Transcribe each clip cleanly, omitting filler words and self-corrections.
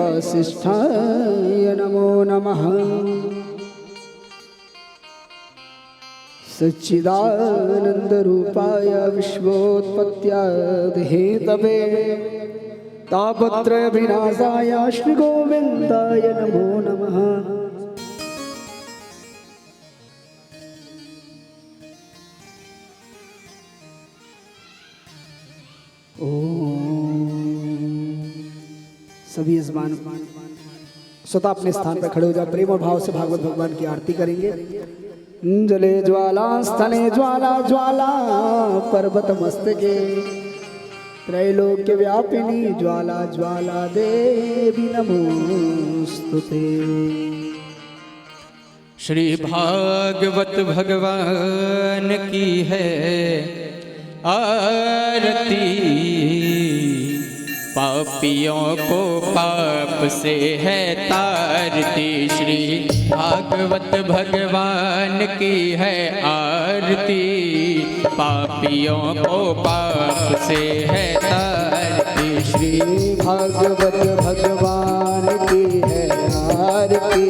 वासिष्ठाय नमो नमः। सच्चिदानन्दरूपाय विश्वोत्पत्त्यादिहेतवे तापत्रय विनाशाय श्री गोविंदाय नमो नमः। सभी यजमान स्वतः अपने स्थान पर खड़े हो जाओ, प्रेम और भाव से भागवत भगवान की आरती करेंगे। जले ज्वाला स्थले ज्वाला ज्वाला पर्वत मस्तके त्रैलोक्य व्यापिनी ज्वाला ज्वाला देवी नमोस्तुते। श्री भागवत भगवान की है आरती, पापियों को पाप से है तारती। श्री भागवत भगवान की है आरती, पापियों को पाप से है तारती। श्री भागवत भगवान की है आरती,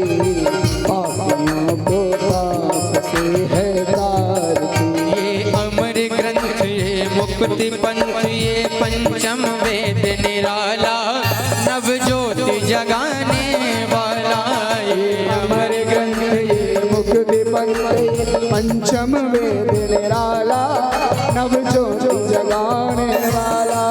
पापियों को पाप से है तारती। ये अमर ग्रंथ, ये मुक्ति पंथ, ये पंचम वेद निराला, नव ज्योति जगाने वाला। ये अमर ग्रंथ, ये मुक्ति पंथ, पंचम वेद निराला, नव ज्योति जगाने वाला।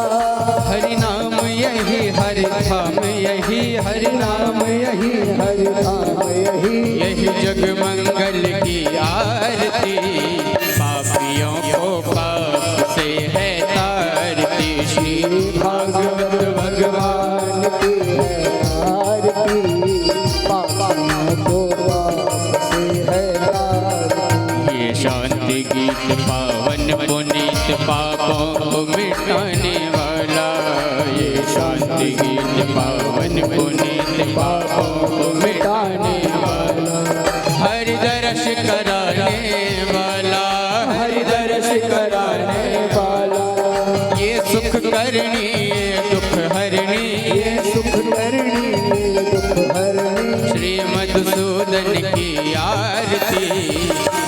हरि नाम यही हरि धाम यही, हरि नाम यही हरि धाम यही, यही जग मंगल की आरती, पापियों को पाप से है तारती। श्री भागवत भगवान की है आरती, पापियों को पाप से है तारती। ये शांति गीत पावन पुनीत पापों को मिटाने वाला। ये शांति गीत पावन पुनीत पापों को मिटाने वाला। हरि दर्श कराने वाला, हरि दर्श कराने वाला। ये सुख करनी ये दुख हरणी, ये सुख करनी ये दुख हरणी। श्री मधुसूदन की आरती,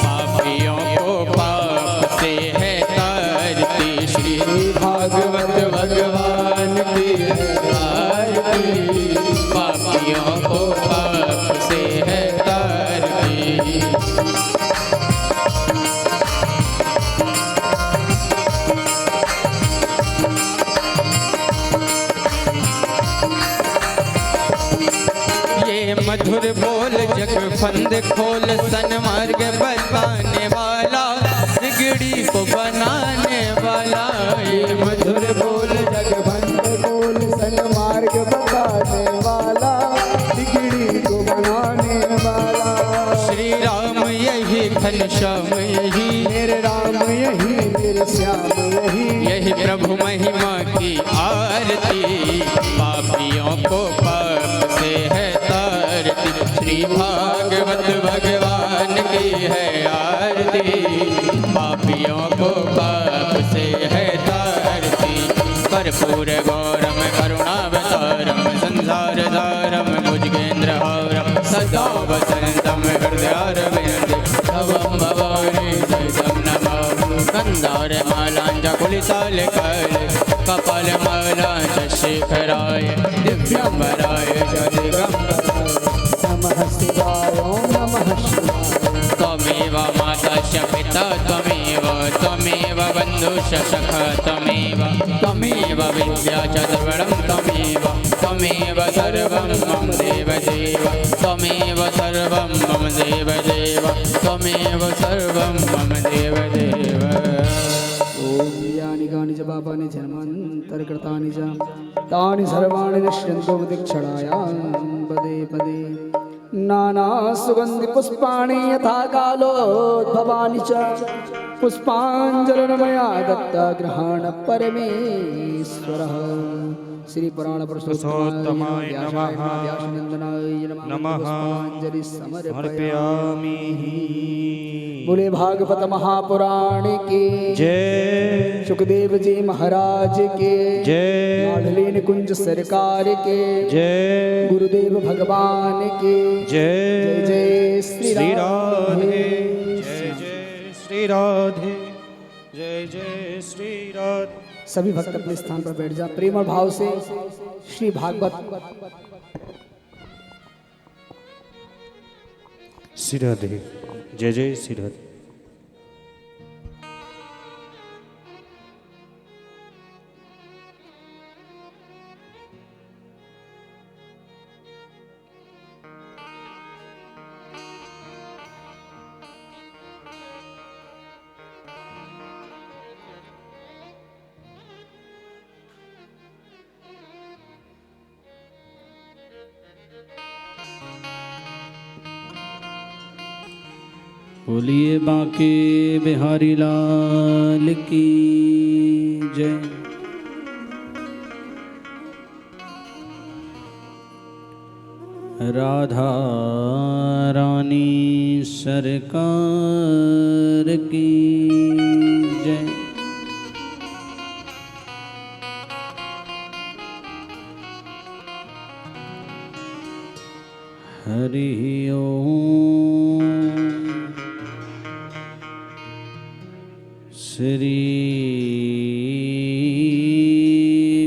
पापियों को पाप से है तारती। श्री भागवत भगवान की है आरती, पापियों को पाप से है तारती। मधुर बोल जग फंद खोल, सन्मार्ग बताने वाला, बिगड़ी को बनाने वाला। ये मधुर बोल जग फंद खोल, सन्मार्ग बताने वाला, बिगड़ी को बनाने वाला। श्री राम यही घनश्याम यही, मेरे राम यही मेरे श्याम यही, यही प्रभु महिमा की आरती, पापियों को पाप से है तारती। श्री भागवत भगवान की है आरती, पापियों को पाप से है तारती। कर्पूर गौरम करुणावतारम, संसार सारम भुजगेन्द्रहारम, सदा वसंतम हृदयारविंदे, भवं भवानी सहितं नमामि। गन्धारमालाञ्जकुलितालकाले, कपालमालाञ्च शेखराय, दिव्यम्बराय च दिगम्बराय। नमः शिवाय ओम नमः शिवाय। त्वमेव माता च पिता त्वमेव, त्वमेव बन्धुश्च सखा त्वमेव, त्वमेव विद्या च द्रविणं त्वमेव, त्वमेव सर्वं मम देवदेव, त्वमेव सर्वं मम देवदेव, त्वमेव सर्वं मम देवदेव। ओम यानि गानि च पापानि जन्मान्तरकृतानि च तानि सर्वाणि नश्यन्तो विदिक्षणायां पदे पदे। नाना सुगंधि पुष्पाणि यथा कालोद्भवानि च, पुष्पाञ्जलिर्मया दत्ता ग्रहण परमेश्वरः। श्री पुराण पुरुषोत्तमाय नमः, व्यासनंदनाय नमः, पुष्पाञ्जलि समर्पयामि। बोले भागवत महापुराण की जय। सुखदेव जी महाराज के जय। लाडलीन कुंज सरकार के जय। गुरुदेव भगवान के जय। जय जय श्री श्री राधे। राधे। जय जय श्री राधे। जय जय श्री राधे। सभी भक्त अपने स्थान पर बैठ जा, प्रेम और भाव से श्री भागवत। श्री राधे। जय जय श्री राधे। बोलिए बांके बिहारी लाल की जय। राधा रानी सरकार की जय। हरि ओम। श्री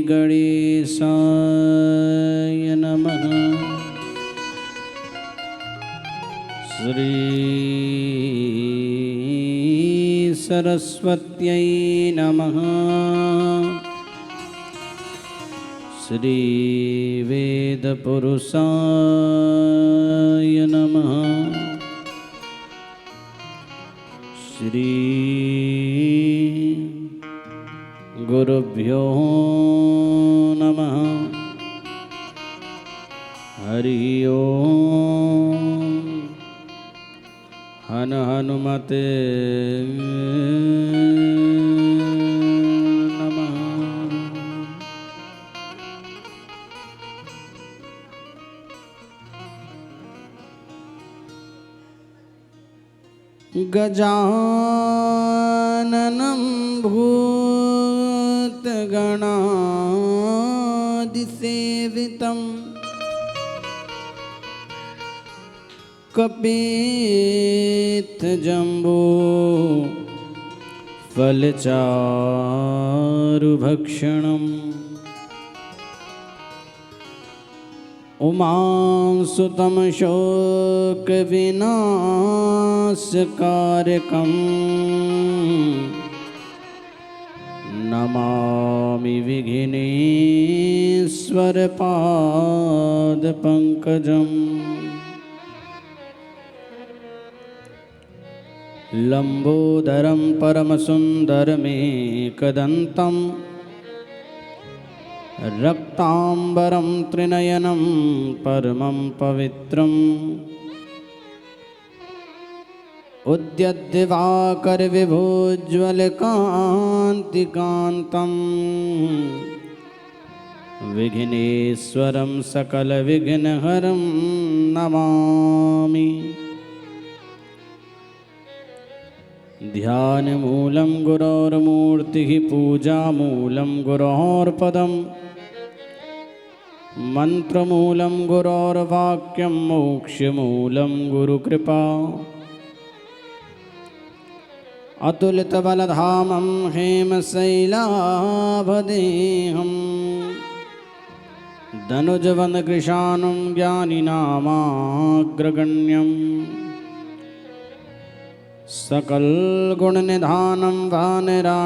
गणेशाय नमः। श्री सरस्वत्यै नमः। श्री वेदपुरुषाय नमः। श्री गुरुभ्यो नमः। हरि ओम। हन हनुमते नमः। गजाननं भूतगणादिसेवितं कपित्थजम्बो फलचारुभक्षणम् उमांसुतं शोकविनाशकारकम् नमामि विघ्नेश्वरपादपङ्कजम्। लम्बोदरं परमसुन्दरमेकदन्तं रक्ताम्बरं त्रिनयनं परमं पवित्रम् उद्यद्दिवाकरविभोज्ज्वलकान्तिकान्तं विघ्नेश्वरं सकलविघ्नहरं नमामि। ध्यानमूलं गुरोर्मूर्तिः पूजामूलं गुरोर्पदं मन्त्रमूलं गुरोर्वाक्यं मोक्षमूलं गुरुकृपा। अतुलितबलधामं हेमशैलाभदेहं धनुजवनकृशानं ज्ञानिनामाग्रगण्यम् सकलगुणनिधानं वानराणामधीशं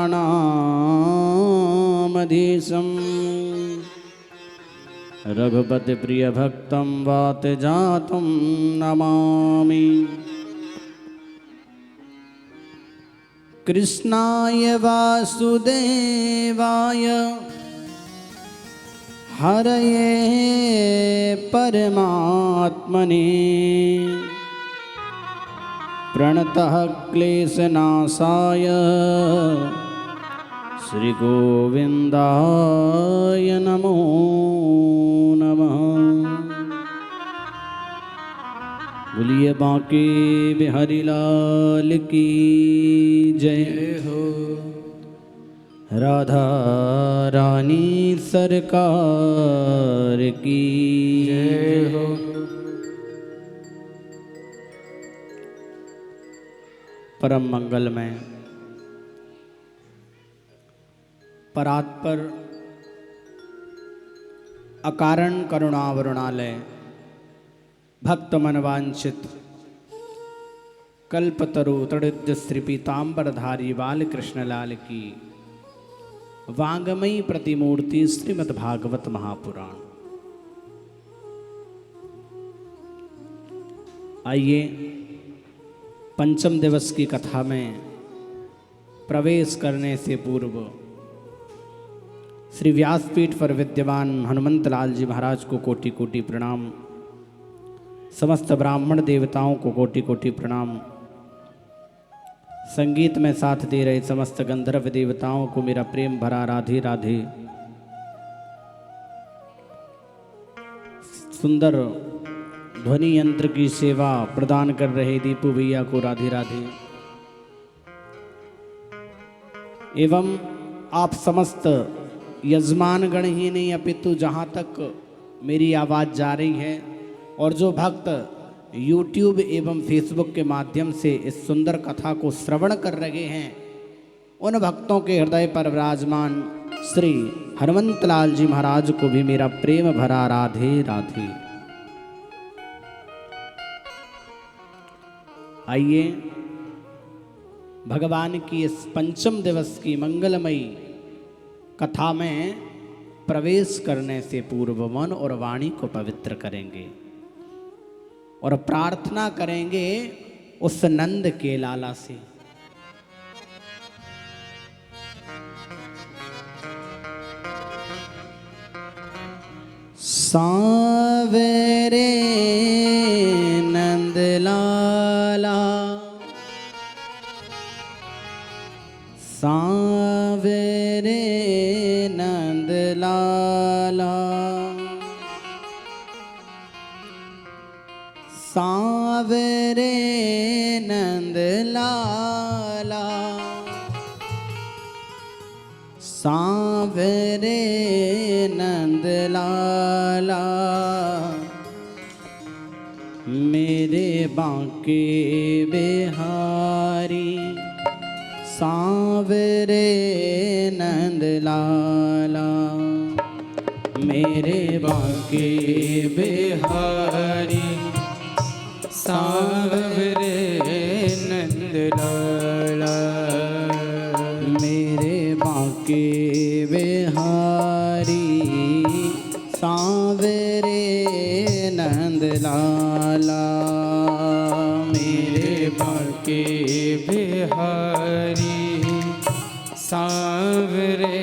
रघुपतिप्रियभक्तं वातजातं नमामि। कृष्णाय वासुदेवाय हरये परमात्मने प्रणतः क्लेशनाशाय श्रीगोविन्दाय नमो नमः। बोलिए बांके बिहारी लाल की जय हो। राधा रानी सरकार की जय हो। परम मंगलमय परात्पर अकारण करुणावरुणालय भक्त मनवांचित कल्पतरु तड़िद्य श्री पीताम्बरधारी बाल कृष्णलाल की वांगमयी प्रतिमूर्ति श्रीमद्भागवत महापुराण। आइए पंचम दिवस की कथा में प्रवेश करने से पूर्व श्री व्यासपीठ पर विद्यमान हनुमंत लाल जी महाराज को कोटि कोटि प्रणाम। समस्त ब्राह्मण देवताओं को कोटि कोटि प्रणाम। संगीत में साथ दे रहे समस्त गंधर्व देवताओं को मेरा प्रेम भरा राधे राधे। सुंदर ध्वनि यंत्र की सेवा प्रदान कर रहे दीपू भैया को राधे राधे। एवं आप समस्त यजमानगण ही नहीं अपितु जहाँ तक मेरी आवाज़ जा रही है और जो भक्त YouTube एवं Facebook के माध्यम से इस सुंदर कथा को श्रवण कर रहे हैं, उन भक्तों के हृदय पर विराजमान श्री हनुमंत लाल जी महाराज को भी मेरा प्रेम भरा राधे राधे। आइए भगवान की इस पंचम दिवस की मंगलमयी कथा में प्रवेश करने से पूर्व मन और वाणी को पवित्र करेंगे और प्रार्थना करेंगे उस नंद के लाला से। सावेरे नंद लाला सावेरे नंद लाला सावेरे नंद लाला सावेरे नंद लाला मेरे बांके बिहारी सावेरे नंद लाला मेरे बांके बिहारी सावरे नंद लाला मेरे बांके बिहारी सावरे नंद लाला मेरे बांके बिहारी सावरे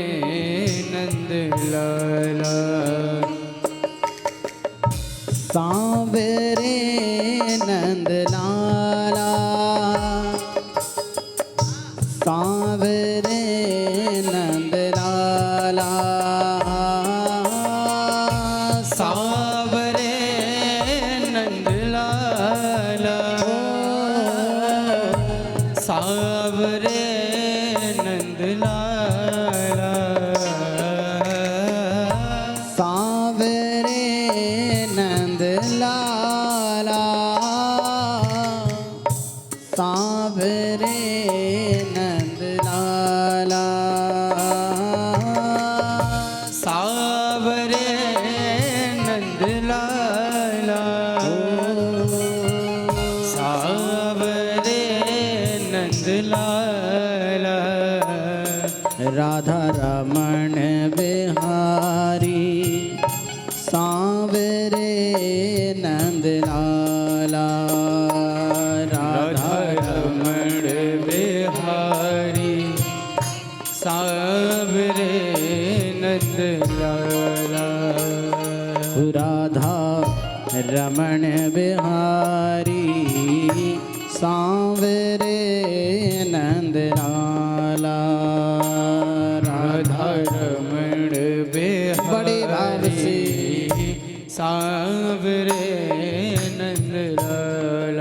नंद लाला सावरे नंद लाला सावरे नंद लाला सावरे नंद लाला सावरे नंद लाला सावरे नंद लाला सावरे नंद लाला सावरे नंद लाला सावरे नंद लाला राधा रमण बिहारी सावरे नंद लाला राधा रमण बिहारी सावरे नंद लाला राधा रमण बिहारी सावरे नंद लाला राधा रमण बिहारी बड़े भाव से सावरे नंद लाला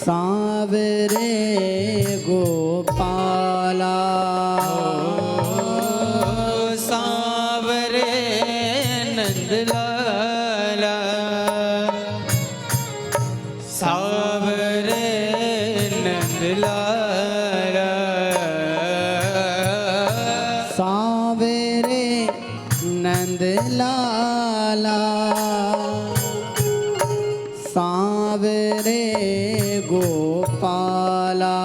सांवरे गोपाला सांवरे नंदलाला सांवरे नंदलाला सांवरे नंदलाला सांवरे गोपाला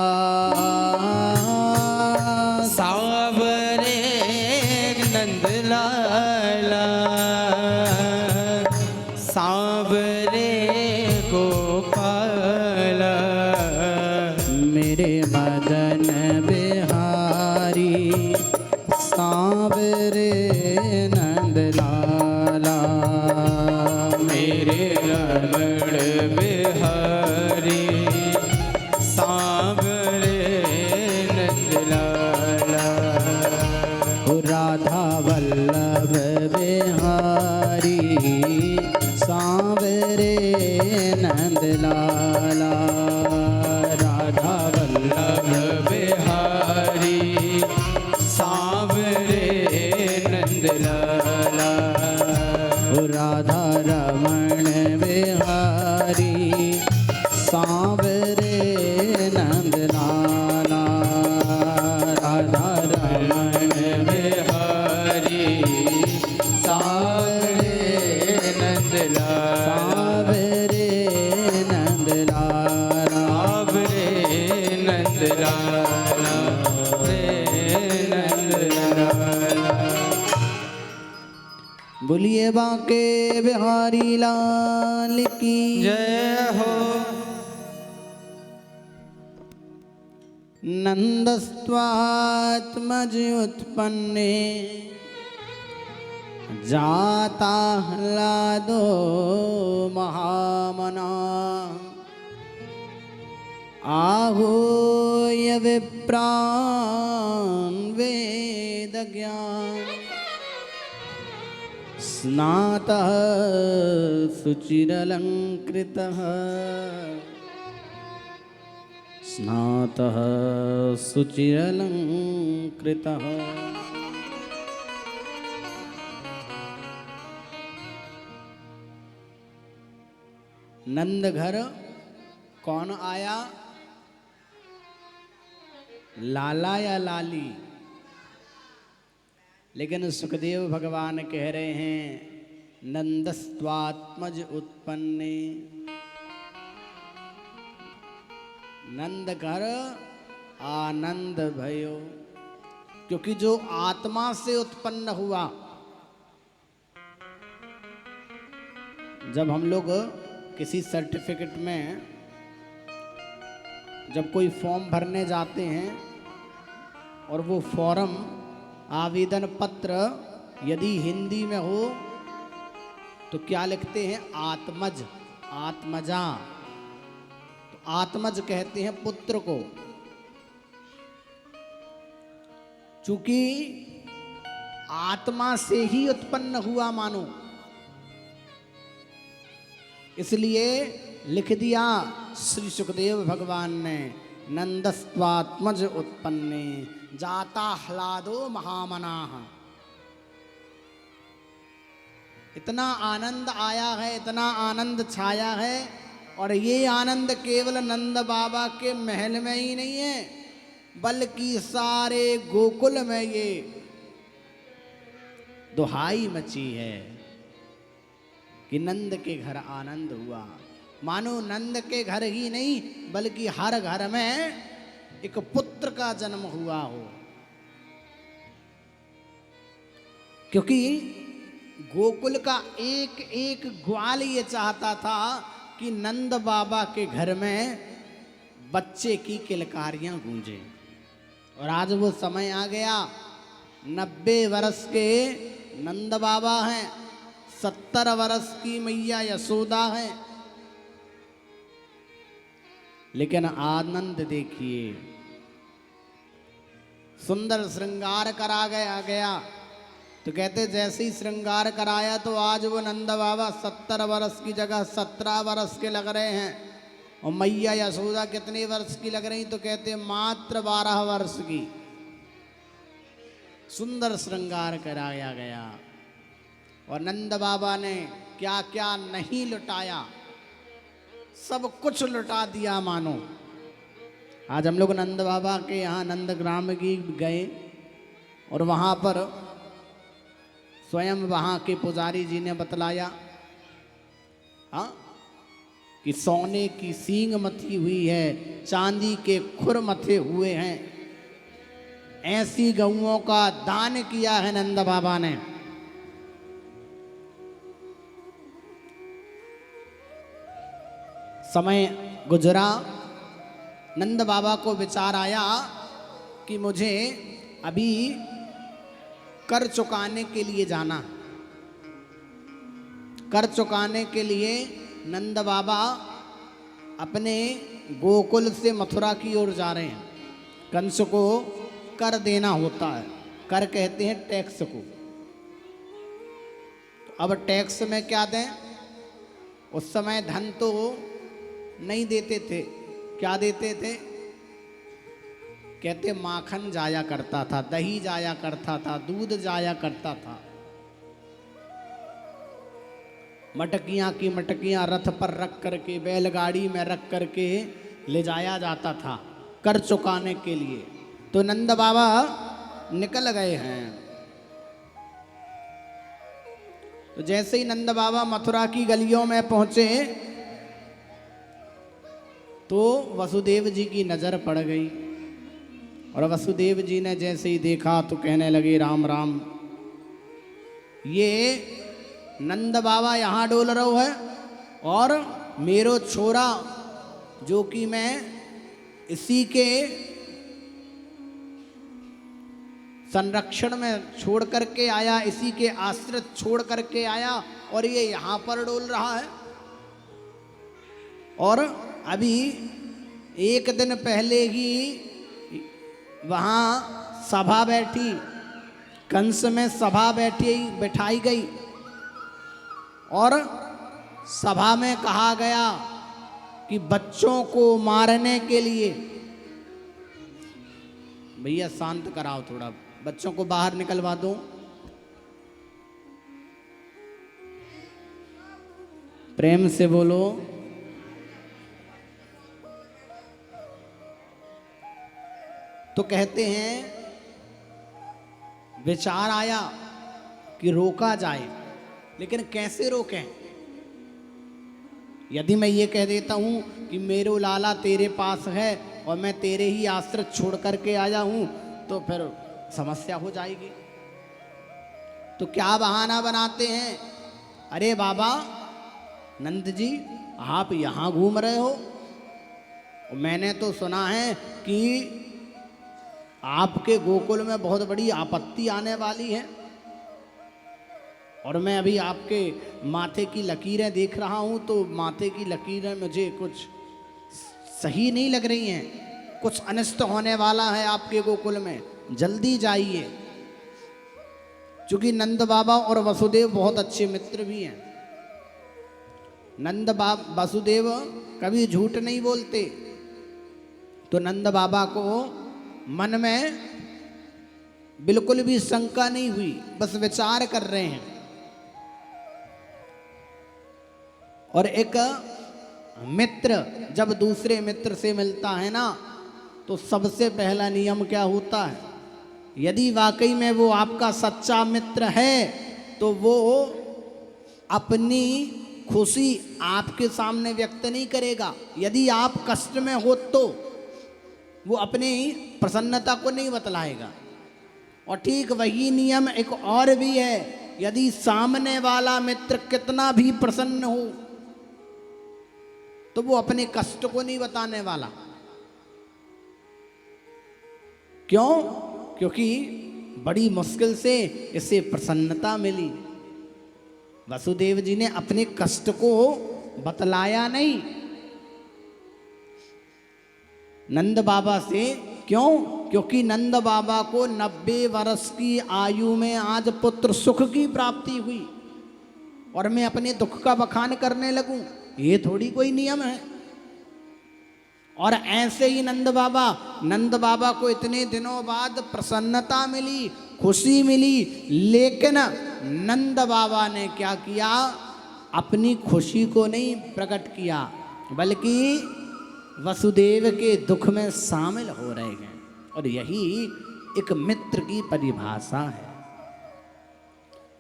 सांवरे नंदलाला सांवरे गोपाला मेरे मदन बिहारी सांवरे नंदलाला मेरे रमण बिहारी सांवरे नंदलाला राधा वल्लभ बिहारी सांवरे नंदलाला राधा वल्लभ बिहारी सांवरे नंदलाला राधा रमण बिहारी सांवरे नंदलाला राधा रमण बिहारी सांवरे नंदलाला सांवरे नंदलाला सांवरे नंदलाला रे नंदलाला। बोलिए बांके बिहारी लाल की जय हो। नंदस्त्वात्मज उत्पन्ने जाता ह्लादो महामना आहूय विप्रान् वेद ज्ञान स्नातः शुचिरलङ्कृतः स्नातः शुचिरलङ्कृतः नंद घर कौन आया? लाला या लाली? लेकिन सुखदेव भगवान कह रहे हैं नंदस्त्वात्मज उत्पन्ने। नंद घर आनंद भयो, क्योंकि जो आत्मा से उत्पन्न हुआ। जब हम लोग किसी सर्टिफिकेट में जब कोई फॉर्म भरने जाते हैं और वो फॉर्म आवेदन पत्र यदि हिंदी में हो तो क्या लिखते हैं? आत्मज, आत्मजा। तो आत्मज कहते हैं पुत्र को, चूंकि आत्मा से ही उत्पन्न हुआ मानो, इसलिए लिख दिया श्री सुखदेव भगवान ने नंदस्त्वात्मज उत्पन्ने जाता ह्लादो महामनाः। इतना आनंद आया है, इतना आनंद छाया है, और ये आनंद केवल नंद बाबा के महल में ही नहीं है, बल्कि सारे गोकुल में ये दुहाई मची है कि नंद के घर आनंद हुआ। मानो नंद के घर ही नहीं बल्कि हर घर में एक पुत्र का जन्म हुआ हो, क्योंकि गोकुल का एक एक ग्वाल ये चाहता था कि नंद बाबा के घर में बच्चे की किलकारियां गूंजे। और आज वो समय आ गया, 90 वर्ष के नंद बाबा हैं, 70 वर्ष की मैया यशोदा है, लेकिन आनंद देखिए, सुंदर श्रृंगार करा गया। तो कहते जैसे ही श्रृंगार कराया तो आज वो नंद बाबा 70 वर्ष की जगह 17 वर्ष के लग रहे हैं। और मैया यशोदा कितने वर्ष की लग रही? तो कहते मात्र 12 वर्ष की। सुंदर श्रृंगार कराया गया और नंद बाबा ने क्या क्या नहीं लुटाया, सब कुछ लुटा दिया मानो। आज हम लोग नंद बाबा के यहाँ नंदग्राम की गए और वहाँ पर स्वयं वहाँ के पुजारी जी ने बतलाया, हाँ, कि सोने की सींग मथी हुई है, चांदी के खुर मथे हुए हैं, ऐसी गऊओं का दान किया है नंद बाबा ने। समय गुजरा, नंद बाबा को विचार आया कि मुझे अभी कर चुकाने के लिए जाना। कर चुकाने के लिए नंद बाबा अपने गोकुल से मथुरा की ओर जा रहे हैं। कंस को कर देना होता है, कर कहते हैं टैक्स को। तो अब टैक्स में क्या दें? उस समय धन तो नहीं देते थे, क्या देते थे? कहते माखन जाया करता था, दही जाया करता था, दूध जाया करता था। मटकियां की मटकियां रथ पर रख करके, बैलगाड़ी में रख करके ले जाया जाता था कर चुकाने के लिए। तो नंद बाबा निकल गए हैं। तो जैसे ही नंद बाबा मथुरा की गलियों में पहुंचे तो वसुदेव जी की नजर पड़ गई और वसुदेव जी ने जैसे ही देखा तो कहने लगे राम राम, ये नंद बाबा यहाँ डोल रहो है और मेरो छोरा जो कि मैं इसी के संरक्षण में छोड़ करके आया, इसी के आश्रित छोड़ करके आया और ये यहाँ पर डोल रहा है। और अभी एक दिन पहले ही वहाँ सभा बैठी, कंस में सभा बैठाई गई और सभा में कहा गया कि बच्चों को मारने के लिए, भैया शांत कराओ थोड़ा, बच्चों को बाहर निकलवा दो। प्रेम से बोलो। तो कहते हैं विचार आया कि रोका जाए, लेकिन कैसे रोकें? यदि मैं ये कह देता हूं कि मेरो लाला तेरे पास है और मैं तेरे ही आश्रित छोड़ करके आया हूं तो फिर समस्या हो जाएगी। तो क्या बहाना बनाते हैं? अरे बाबा नंद जी, आप यहां घूम रहे हो, मैंने तो सुना है कि आपके गोकुल में बहुत बड़ी आपत्ति आने वाली है और मैं अभी आपके माथे की लकीरें देख रहा हूं तो माथे की लकीरें मुझे कुछ सही नहीं लग रही हैं, कुछ अनिष्ट होने वाला है आपके गोकुल में, जल्दी जाइए। क्योंकि नंद बाबा और वसुदेव बहुत अच्छे मित्र भी हैं। वसुदेव कभी झूठ नहीं बोलते। तो नंद बाबा को मन में बिल्कुल भी शंका नहीं हुई, बस विचार कर रहे हैं। और एक मित्र जब दूसरे मित्र से मिलता है ना तो सबसे पहला नियम क्या होता है? यदि वाकई में वो आपका सच्चा मित्र है तो वो अपनी खुशी आपके सामने व्यक्त नहीं करेगा। यदि आप कष्ट में हो तो वो अपनी प्रसन्नता को नहीं बतलाएगा। और ठीक वही नियम एक और भी है, यदि सामने वाला मित्र कितना भी प्रसन्न हो तो वो अपने कष्ट को नहीं बताने वाला। क्यों? क्योंकि बड़ी मुश्किल से इसे प्रसन्नता मिली। वसुदेव जी ने अपने कष्ट को बतलाया नहीं नंद बाबा से। क्यों? क्योंकि नंद बाबा को 90 वर्ष की आयु में आज पुत्र सुख की प्राप्ति हुई और मैं अपने दुख का बखान करने लगूं, ये थोड़ी कोई नियम है। और ऐसे ही नंद बाबा को इतने दिनों बाद प्रसन्नता मिली, खुशी मिली, लेकिन नंद बाबा ने क्या किया, अपनी खुशी को नहीं प्रकट किया, बल्कि वसुदेव के दुख में शामिल हो रहे हैं। और यही एक मित्र की परिभाषा है।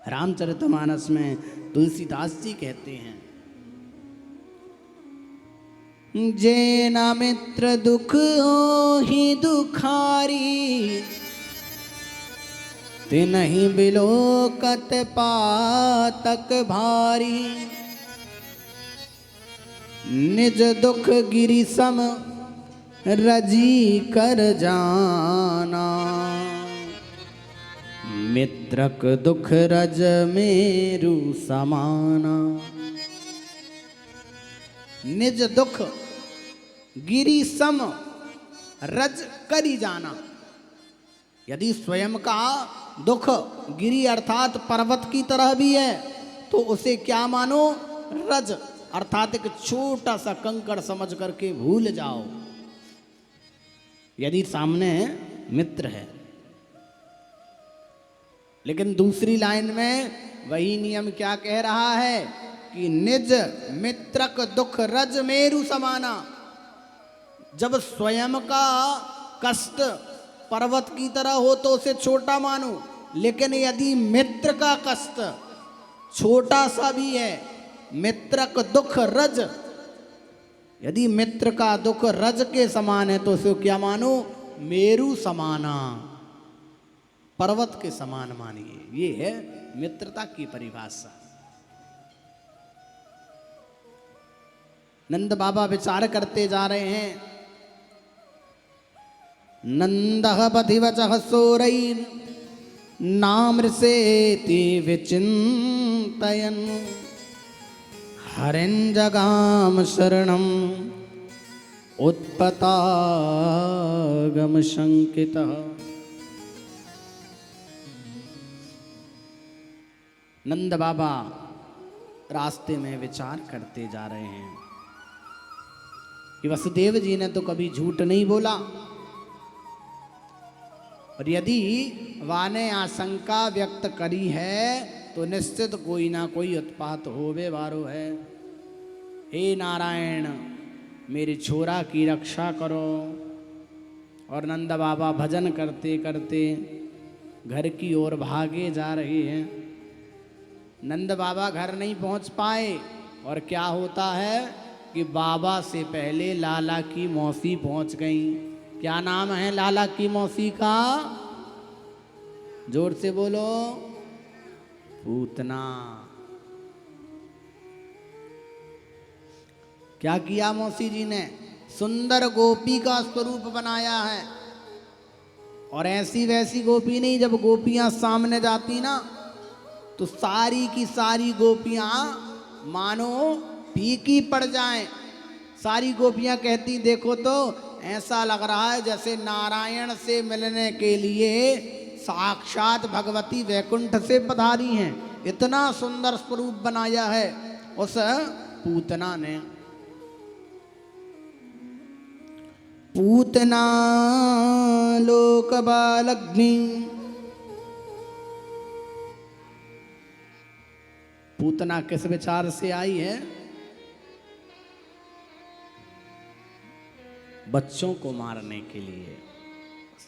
रामचरितमानस में तुलसीदास जी कहते हैं, जे ना मित्र दुख हो ही दुखारी, ते नहीं बिलोकत पातक भारी, निज दुख गिरि सम रजी कर जाना, मित्रक दुख रज मेरु समाना। निज दुख गिरि सम रज करी जाना। यदि स्वयं का दुख गिरि अर्थात पर्वत की तरह भी है तो उसे क्या मानो, रज अर्थात एक छोटा सा कंकड़ समझ करके भूल जाओ, यदि सामने मित्र है। लेकिन दूसरी लाइन में वही नियम क्या कह रहा है कि निज मित्रक दुख रज मेरु समाना। जब स्वयं का कष्ट पर्वत की तरह हो तो उसे छोटा मानो, लेकिन यदि मित्र का कष्ट छोटा सा भी है, मित्रक दुख रज, यदि मित्र का दुख रज के समान है तो उसे क्या मानो, मेरु समाना, पर्वत के समान मानिए। ये है मित्रता की परिभाषा। नंद बाबा विचार करते जा रहे हैं, नंदः बधिवचः सोरैर् नामृसेति विचिन्तयन्, हरिं जगाम शरणं उत्पतागम शंकितः। नंद बाबा रास्ते में विचार करते जा रहे हैं कि वसुदेव जी ने तो कभी झूठ नहीं बोला, और यदि वाने आशंका व्यक्त करी है तो निश्चित कोई ना कोई उत्पात होवे वारो है। हे नारायण, मेरे छोरा की रक्षा करो। और नंद बाबा भजन करते करते घर की ओर भागे जा रहे हैं। नंद बाबा घर नहीं पहुंच पाए, और क्या होता है कि बाबा से पहले लाला की मौसी पहुंच गई। क्या नाम है लाला की मौसी का? जोर से बोलो, पूतना। क्या किया मौसी जी ने? सुंदर गोपी का स्वरूप बनाया है। और ऐसी वैसी गोपी नहीं, जब गोपियां सामने जाती ना तो सारी की सारी गोपियां मानो फीकी पड़ जाएं। सारी गोपियां कहती, देखो तो ऐसा लग रहा है जैसे नारायण से मिलने के लिए साक्षात भगवती वैकुंठ से पधारी हैं। इतना सुंदर स्वरूप बनाया है उस पूतना ने। पूतना लोक बालग्नि, पूतना किस विचार से आई है? बच्चों को मारने के लिए।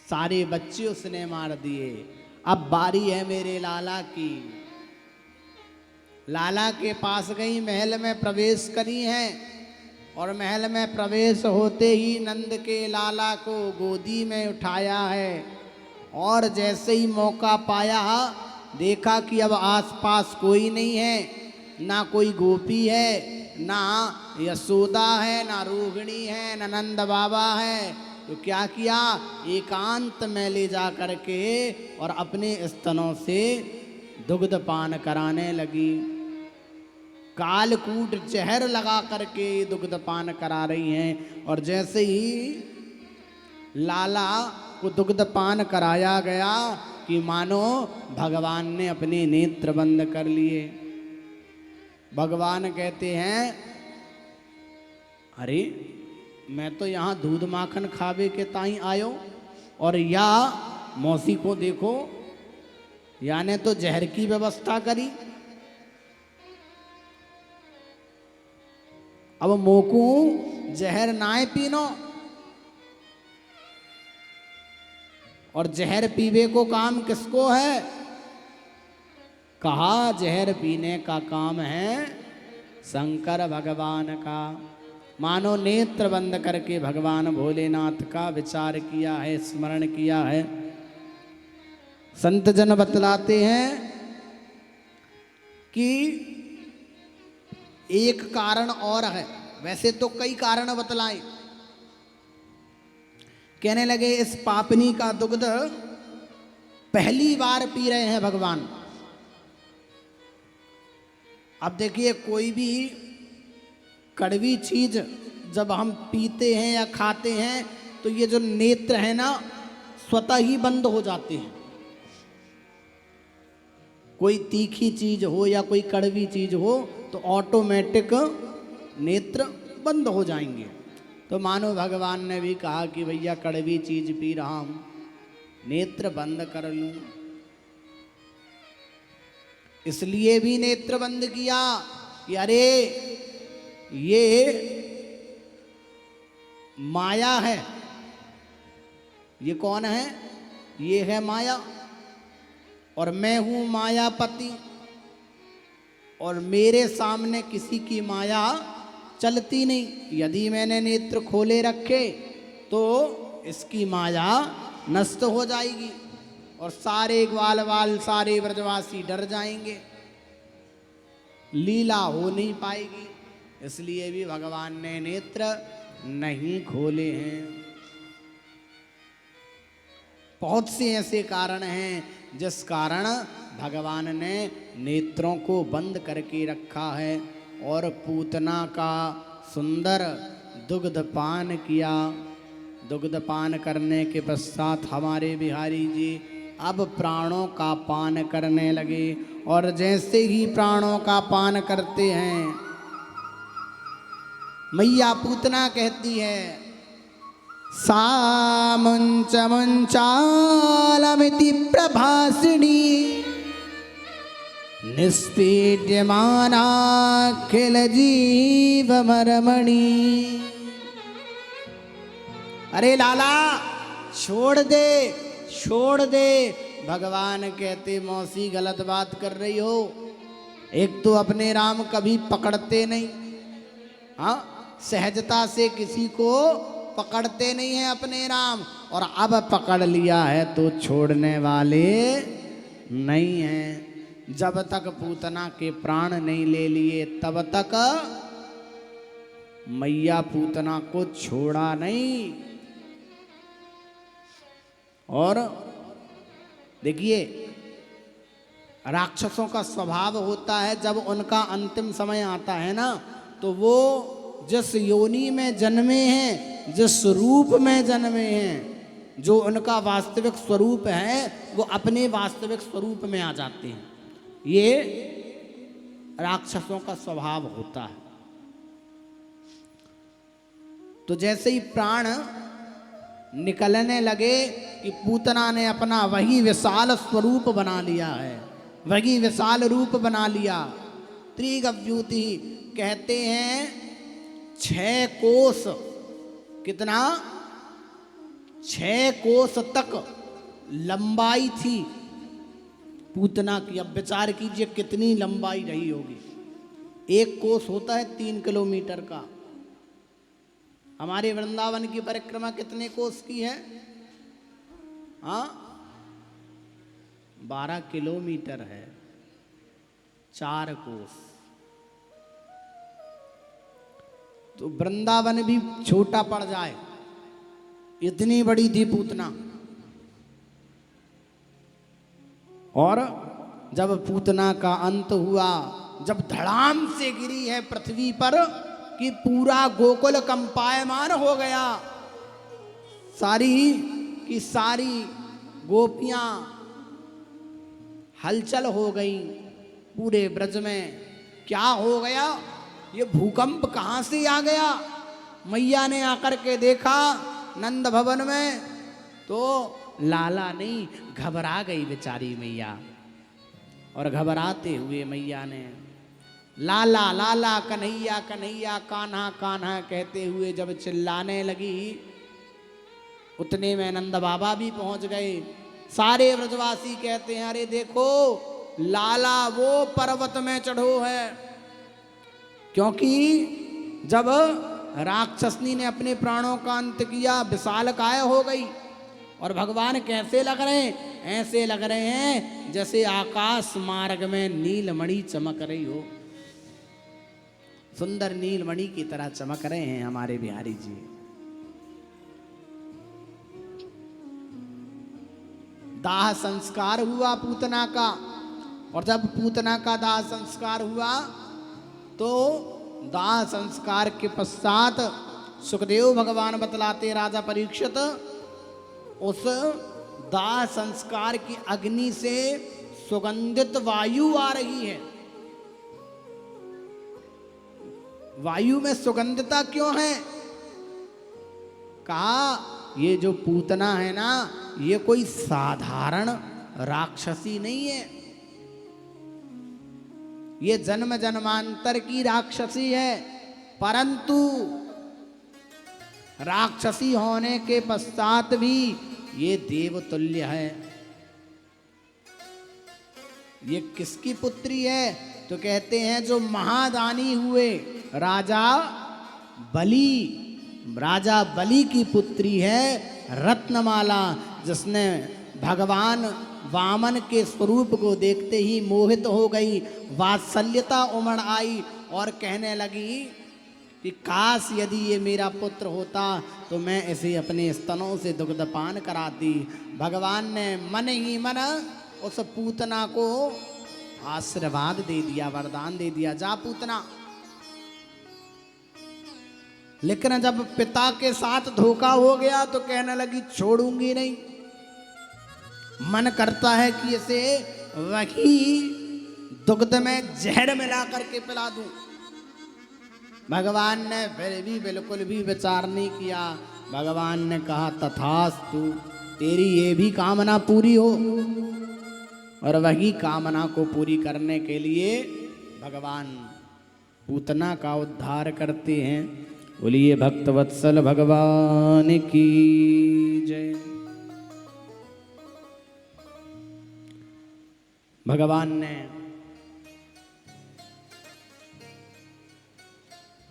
सारे बच्चे उसने मार दिए। अब बारी है मेरे लाला की। लाला के पास गई, महल में प्रवेश करी हैं, और महल में प्रवेश होते ही नंद के लाला को गोदी में उठाया है। और जैसे ही मौका पाया, देखा कि अब आसपास कोई नहीं है, ना कोई गोपी है, ना यशोदा है, ना रोहिणी है, ना नंद बाबा है, तो क्या किया, एकांत में ले जा करके और अपने स्तनों से दुग्ध पान कराने लगी। कालकूट जहर लगा करके दुग्ध पान करा रही हैं। और जैसे ही लाला को दुग्ध पान कराया गया कि मानो भगवान ने अपने नेत्र बंद कर लिए। भगवान कहते हैं, अरे मैं तो यहाँ दूध माखन खावे के ताई आयो, और या मौसी को देखो, याने तो जहर की व्यवस्था करी। अब मोकू जहर नाय पीनो, और जहर पीवे को काम किसको है? कहा जहर पीने का काम है शंकर भगवान का। मानो नेत्र बंद करके भगवान भोलेनाथ का विचार किया है, स्मरण किया है। संत जन बतलाते हैं कि एक कारण और है, वैसे तो कई कारण बतलाए। कहने लगे इस पापनी का दुग्ध पहली बार पी रहे हैं भगवान। अब देखिए, कोई भी कड़वी चीज जब हम पीते हैं या खाते हैं तो ये जो नेत्र है ना, स्वतः ही बंद हो जाते हैं। कोई तीखी चीज हो या कोई कड़वी चीज हो तो ऑटोमेटिक नेत्र बंद हो जाएंगे। तो मानो भगवान ने भी कहा कि भैया कड़वी चीज पी रहा हूं, नेत्र बंद कर लूं। इसलिए भी नेत्र बंद किया कि अरे ये माया है। ये कौन है? ये है माया, और मैं हूं मायापति, और मेरे सामने किसी की माया चलती नहीं। यदि मैंने नेत्र खोले रखे तो इसकी माया नष्ट हो जाएगी और सारे ग्वाल वाल सारे ब्रजवासी डर जाएंगे, लीला हो नहीं पाएगी। इसलिए भी भगवान ने नेत्र नहीं खोले हैं। बहुत से ऐसे कारण हैं जिस कारण भगवान ने नेत्रों को बंद करके रखा है। और पूतना का सुंदर दुग्ध पान किया। दुग्ध पान करने के पश्चात हमारे बिहारी जी अब प्राणों का पान करने लगे। और जैसे ही प्राणों का पान करते हैं, मैया पूतना कहती है, सा मुंच मुंचालमिति प्रभासिनी निष्पीड्यमानाखिल जीव मरमणि। अरे लाला छोड़ दे, छोड़ दे। भगवान कहते, मौसी गलत बात कर रही हो। एक तो अपने राम कभी पकड़ते नहीं, हाँ, सहजता से किसी को पकड़ते नहीं है अपने राम, और अब पकड़ लिया है तो छोड़ने वाले नहीं हैं। जब तक पूतना के प्राण नहीं ले लिए तब तक मैया पूतना को छोड़ा नहीं। और देखिए, राक्षसों का स्वभाव होता है, जब उनका अंतिम समय आता है ना, तो वो जिस योनि में जन्मे हैं, जिस रूप में जन्मे हैं, जो उनका वास्तविक स्वरूप है, वो अपने वास्तविक स्वरूप में आ जाते हैं। ये राक्षसों का स्वभाव होता है। तो जैसे ही प्राण निकलने लगे कि पूतना ने अपना वही विशाल स्वरूप बना लिया है, वही विशाल रूप बना लिया। त्रिगव्यूति कहते हैं 6 कोस, कितना? 6 कोस तक लंबाई थी पूतना की। अब विचार कीजिए कितनी लंबाई रही होगी। 1 कोस होता है 3 किलोमीटर का। हमारे वृंदावन की परिक्रमा कितने कोस की है? हाँ, 12 किलोमीटर है, 4 कोस। तो वृंदावन भी छोटा पड़ जाए, इतनी बड़ी थी पूतना। और जब पूतना का अंत हुआ, जब धड़ाम से गिरी है पृथ्वी पर कि पूरा गोकुल कंपायमान हो गया, सारी की सारी गोपियां हलचल हो गई पूरे ब्रज में। क्या हो गया? ये भूकंप कहां से आ गया? मैया ने आकर के देखा नंद भवन में, तो लाला नहीं, घबरा गई बेचारी मैया। और घबराते हुए मैया ने लाला लाला कन्हैया कन्हैया कान्हा कान्हा कहते हुए जब चिल्लाने लगी, उतने में नंद बाबा भी पहुंच गए। सारे ब्रजवासी कहते हैं अरे देखो लाला वो पर्वत में चढ़ो है। क्योंकि जब राक्षसनी ने अपने प्राणों का अंत किया, विशालकाय हो गई। और भगवान कैसे लग रहे हैं? ऐसे लग रहे हैं जैसे आकाश मार्ग में नीलमणि चमक रही हो। सुंदर नीलमणि की तरह चमक रहे हैं हमारे बिहारी जी। दाह संस्कार हुआ पूतना का, और जब पूतना का दाह संस्कार हुआ तो दाह संस्कार के पश्चात सुखदेव भगवान बतलाते राजा परीक्षित, उस दाह संस्कार की अग्नि से सुगंधित वायु आ रही है। वायु में सुगंधता क्यों है? कहा ये जो पूतना है ना, ये कोई साधारण राक्षसी नहीं है, ये जन्म जन्मांतर की राक्षसी है। परंतु राक्षसी होने के पश्चात भी ये देवतुल्य है। ये किसकी पुत्री है? तो कहते हैं जो महादानी हुए राजा बलि की पुत्री है रत्नमाला, जिसने भगवान वामन के स्वरूप को देखते ही मोहित हो गई, वात्सल्यता उमड़ आई और कहने लगी कि काश यदि ये मेरा पुत्र होता तो मैं इसे अपने स्तनों से दुग्धपान कराती। भगवान ने मन ही मन उस पूतना को आशीर्वाद दे दिया, वरदान दे दिया, जा पूतना। लेकिन जब पिता के साथ धोखा हो गया तो कहने लगी छोड़ूंगी नहीं। मन करता है कि इसे वही दुग्ध में जहर मिला करके पिला दूं। भगवान ने फिर भी बिल्कुल भी विचार नहीं किया। भगवान ने कहा तथास्तु, तेरी ये भी कामना पूरी हो। और वही कामना को पूरी करने के लिए भगवान पूतना का उद्धार करते हैं। बोलिए भक्तवत्सल भगवान की जय। भगवान ने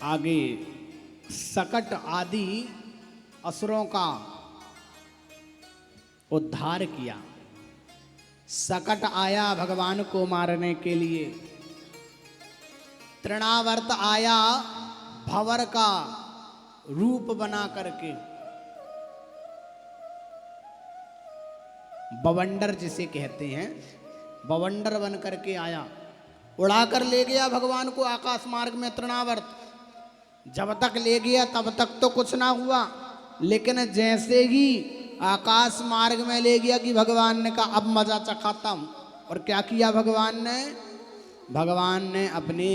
आगे सकट आदि असुरों का उद्धार किया। सकट आया भगवान को मारने के लिए, तृणावर्त आया भंवर का रूप बना करके, बवंडर जिसे कहते हैं, बवंडर बन करके आया, उड़ाकर ले गया भगवान को आकाश मार्ग में तृणावर्त। जब तक ले गया तब तक तो कुछ ना हुआ, लेकिन जैसे ही आकाश मार्ग में ले गया कि भगवान ने कहा अब मजा चखाता हूं। और क्या किया भगवान ने? भगवान ने अपने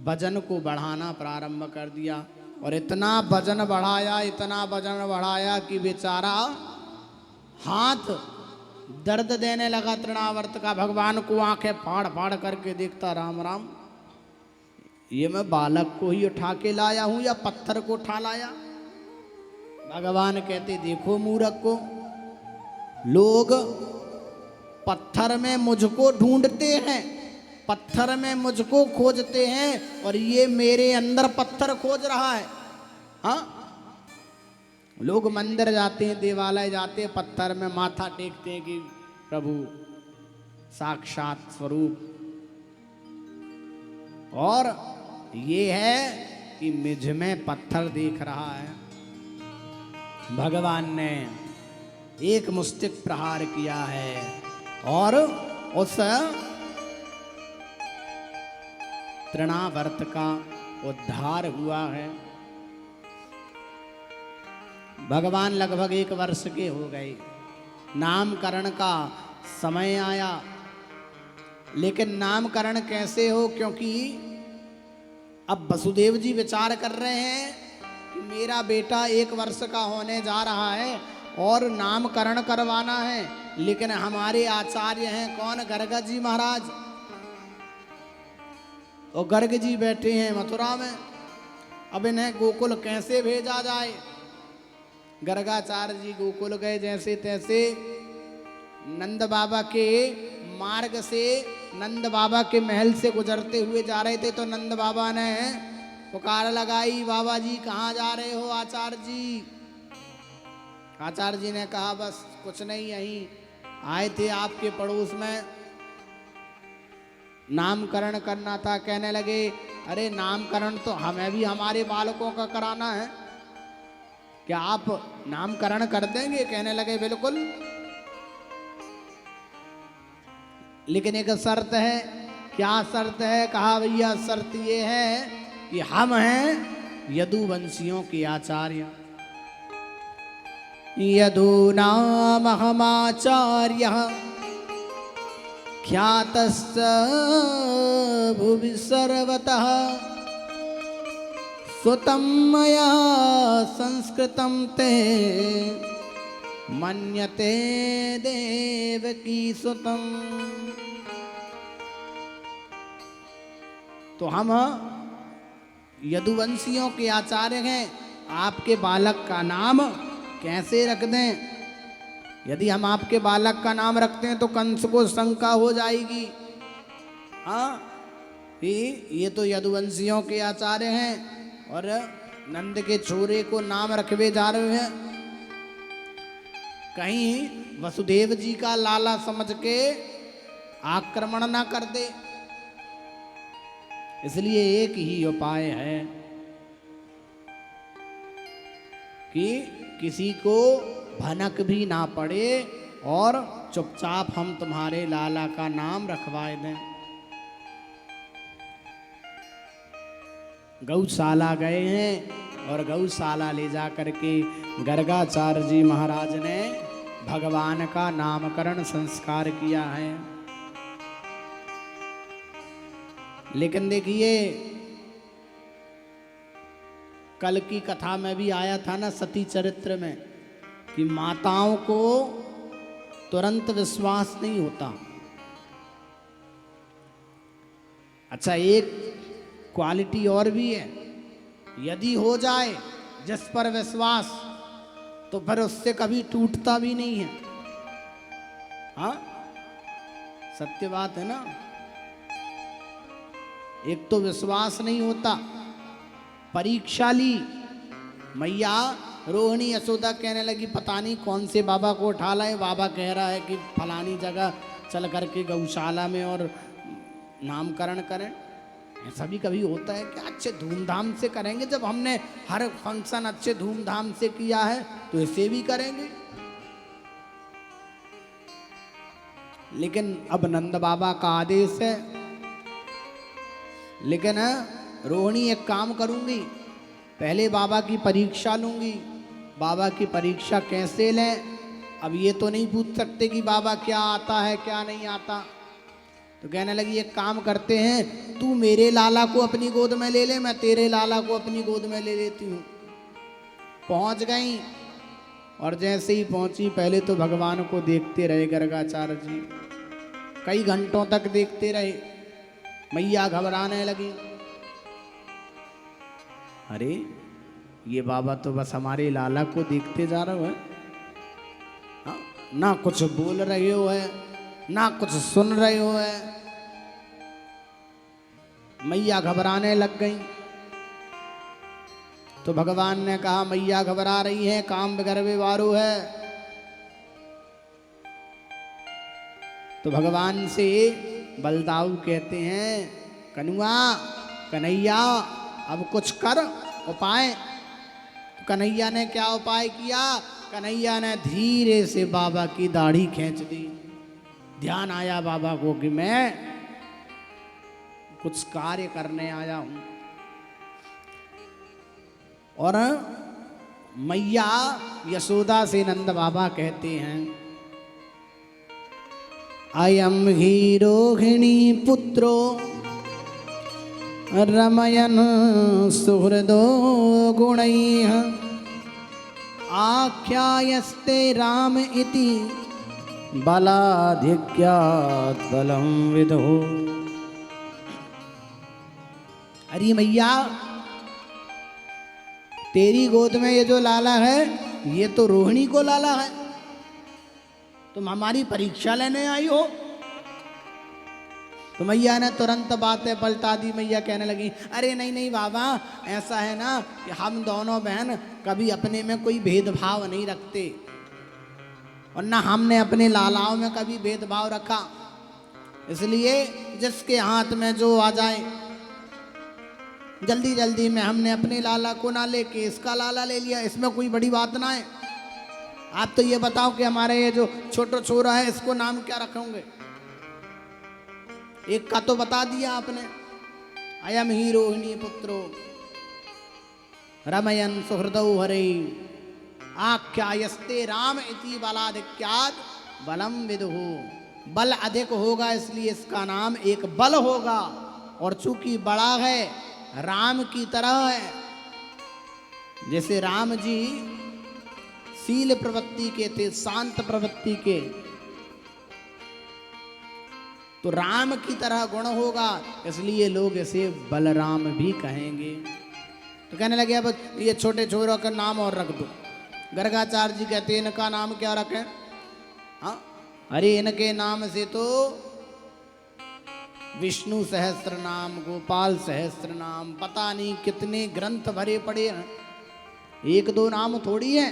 वजन को बढ़ाना प्रारंभ कर दिया, और इतना वजन बढ़ाया कि बेचारा हाथ दर्द देने लगा तृणावर्त का। भगवान को आंखें फाड़ फाड़ करके देखता, राम राम, ये मैं बालक को ही उठा के लाया हूं या पत्थर को उठा लाया? भगवान कहते देखो मूर्ख को, लोग पत्थर में मुझको ढूंढते हैं, पत्थर में मुझको खोजते हैं, और ये मेरे अंदर पत्थर खोज रहा है। हाँ, लोग मंदिर जाते हैं, देवालय जाते हैं, पत्थर में माथा टेकते हैं कि प्रभु साक्षात स्वरूप, और ये है कि मुझ में पत्थर देख रहा है। भगवान ने एक मुष्टिक प्रहार किया है और उस तृणावर्त का उद्धार हुआ है। भगवान लगभग 1 वर्ष के हो गए, नामकरण का समय आया। लेकिन नामकरण कैसे हो? क्योंकि अब वसुदेव जी विचार कर रहे हैं कि मेरा बेटा 1 वर्ष का होने जा रहा है और नामकरण करवाना है, लेकिन हमारे आचार्य हैं कौन? गर्ग जी महाराज, और गर्ग जी बैठे हैं मथुरा में। अब इन्हें गोकुल कैसे भेजा जाए? गर्गाचार्य जी गोकुल गए, जैसे तैसे नंद बाबा के मार्ग से, नंद बाबा के महल से गुजरते हुए जा रहे थे, तो नंद बाबा ने पुकार लगाई, बाबा जी कहाँ जा रहे हो आचार्य जी? आचार्य जी ने कहा बस कुछ नहीं, यहीं आए थे आपके पड़ोस में, नामकरण करना था। कहने लगे अरे नामकरण तो हमें भी हमारे बालकों का कराना है, क्या आप नामकरण कर देंगे? कहने लगे बिल्कुल, लेकिन एक शर्त है। क्या शर्त है? कहा भैया शर्त ये है कि हम हैं यदुवंशियों के आचार्य, यदूनाम हमाचार्य ख्यातश्च भुवि सर्वतः सुतं मया संस्कृतं ते मन्यते देवकी सुतं। तो हम यदुवंशियों के आचार्य हैं, आपके बालक का नाम कैसे रख दें? यदि हम आपके बालक का नाम रखते हैं तो कंस को शंका हो जाएगी, हाँ ये तो यदुवंशियों के आचार्य हैं और नंद के छोरे को नाम रखवे जा रहे हैं, कहीं वसुदेव जी का लाला समझ के आक्रमण ना कर दे। इसलिए एक ही उपाय है कि किसी को भनक भी ना पड़े और चुपचाप हम तुम्हारे लाला का नाम रखवाए दें। गौशाला गए हैं और गौशाला ले जा करके गर्गाचार्य जी महाराज ने भगवान का नामकरण संस्कार किया है। लेकिन देखिए कल की कथा में भी आया था ना, सती चरित्र में, कि माताओं को तुरंत विश्वास नहीं होता। अच्छा एक क्वालिटी और भी है, यदि हो जाए जिस पर विश्वास तो फिर उससे कभी टूटता भी नहीं है। हाँ सत्य बात है ना। एक तो विश्वास नहीं होता, परीक्षा ली, मैया रोहिणी यशोदा कहने लगी पता नहीं कौन से बाबा को उठा लाए, बाबा कह रहा है कि फलानी जगह चल करके गौशाला में और नामकरण करें। ऐसा भी कभी होता है कि अच्छे धूमधाम से करेंगे, जब हमने हर फंक्शन अच्छे धूमधाम से किया है तो इसे भी करेंगे। लेकिन अब नंद बाबा का आदेश है, लेकिन रोहिणी एक काम करूंगी, पहले बाबा की परीक्षा लूंगी। बाबा की परीक्षा कैसे लें? अब ये तो नहीं पूछ सकते कि बाबा क्या आता है क्या नहीं आता। तो कहने लगी एक काम करते हैं, तू मेरे लाला को अपनी गोद में ले ले, मैं तेरे लाला को अपनी गोद में ले लेती हूँ। पहुँच गई और जैसे ही पहुँची पहले तो भगवान को देखते रहे गर्गाचार्य जी, कई घंटों तक देखते रहे। मैया घबराने लगी, अरे ये बाबा तो बस हमारे लाला को देखते जा रहे हो, हाँ? ना कुछ बोल रहे हो है, ना कुछ सुन रहे हो है। मैया घबराने लग गई। तो भगवान ने कहा मैया घबरा रही है, काम बिगड़वे वारो है। तो भगवान से बलदाऊ कहते हैं कनुआ कन्हैया अब कुछ कर उपाय। तो कन्हैया ने क्या उपाय किया? कन्हैया ने धीरे से बाबा की दाढ़ी खींच दी। ध्यान आया बाबा को कि मैं कुछ कार्य करने आया हूं। और मैया यशोदा से नंद बाबा कहते हैं अयम ही रोहिणी पुत्रो रमयन सुहृदो गुणैः आख्यायस्ते राम इति बलाधिक्यात् बलं विदुः। अरे मैया, तेरी गोद में ये जो लाला है ये तो रोहिणी को लाला है, तुम हमारी परीक्षा लेने आई हो। तो मैया ने तुरंत बातें पलटा दी। मैया कहने लगी, अरे नहीं नहीं बाबा, ऐसा है ना कि हम दोनों बहन कभी अपने में कोई भेदभाव नहीं रखते, और ना हमने अपने लालाओं में कभी भेदभाव रखा, इसलिए जिसके हाथ में जो आ जाए जल्दी जल्दी में हमने अपने लाला को ना लेके इसका लाला ले लिया, इसमें कोई बड़ी बात ना है। आप तो ये बताओ कि हमारे ये जो छोटा छोरा है इसको नाम क्या रखोगे? एक का तो बता दिया आपने, अयम ही रोहिणी पुत्रो रमयन सुहृदौ हरे आख्यायस्ते राम इति बलाधिक्यात् बलम विदुः। बल अधिक होगा इसलिए इसका नाम एक बल होगा, और चूंकि बड़ा है राम की तरह है। जैसे राम जी शील प्रवृत्ति के थे, शांत प्रवृत्ति के, तो राम की तरह गुण होगा, इसलिए लोग इसे बलराम भी कहेंगे। तो कहने लगे अब ये छोटे छोरों का नाम और रख दो। गर्गाचार्य जी कहते हैं इनका नाम क्या रखें? हाँ, अरे इनके नाम से तो विष्णु सहस्त्र नाम, गोपाल सहस्त्र नाम, पता नहीं कितने ग्रंथ भरे पड़े हैं, एक दो नाम थोड़ी है।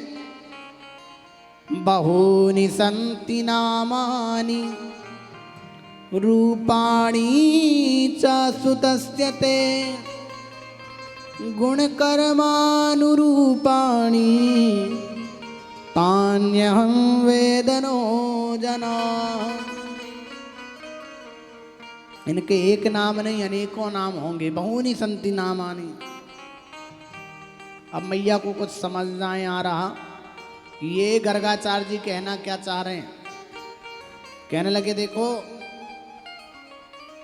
बहूनि सन्ति नामानि रूपाणि च सुतस्य ते गुणकर्मानुरूपाणि तान्यहं वेदनो जना। इनके एक नाम नहीं अनेकों नाम होंगे। बहूनि सन्ति नामानि। अब मैया को कुछ समझ नहीं आ रहा कि ये गर्गाचार्य जी कहना क्या चाह रहे हैं। कहने लगे देखो,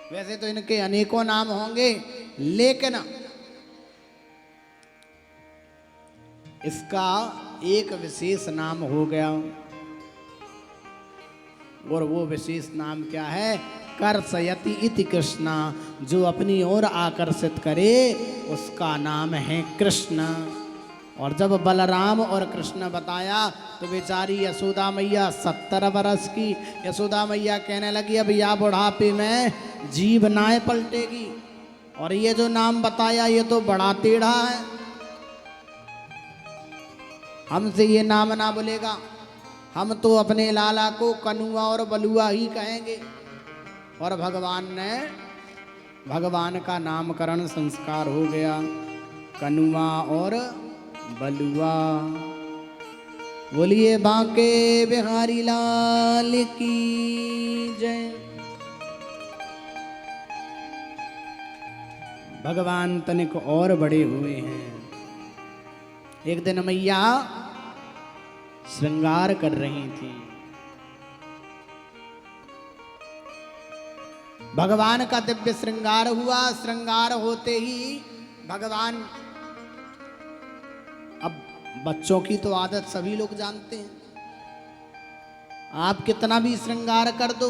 वैसे तो इनके अनेकों नाम होंगे, लेकिन इसका एक विशेष नाम हो गया, और वो विशेष नाम क्या है? कर्षयति इति कृष्णा। जो अपनी ओर आकर्षित करे उसका नाम है कृष्ण। और जब बलराम और कृष्ण बताया तो बेचारी यशोदा मैया 70 बरस की यशोदा मैया कहने लगी अब या बुढ़ापे में जीभ नाय पलटेगी, और ये जो नाम बताया ये तो बड़ा टेढ़ा है, हमसे ये नाम ना बोलेगा, हम तो अपने लाला को कनुआ और बलुआ ही कहेंगे। और भगवान का नामकरण संस्कार हो गया, कनुआ और बलुआ। बोलिए बांके बिहारी लाल की जय। भगवान तनिक और बड़े हुए हैं। एक दिन मैया श्रृंगार कर रही थी। भगवान का दिव्य श्रृंगार हुआ। श्रृंगार होते ही भगवान, अब बच्चों की तो आदत सभी लोग जानते हैं, आप कितना भी श्रृंगार कर दो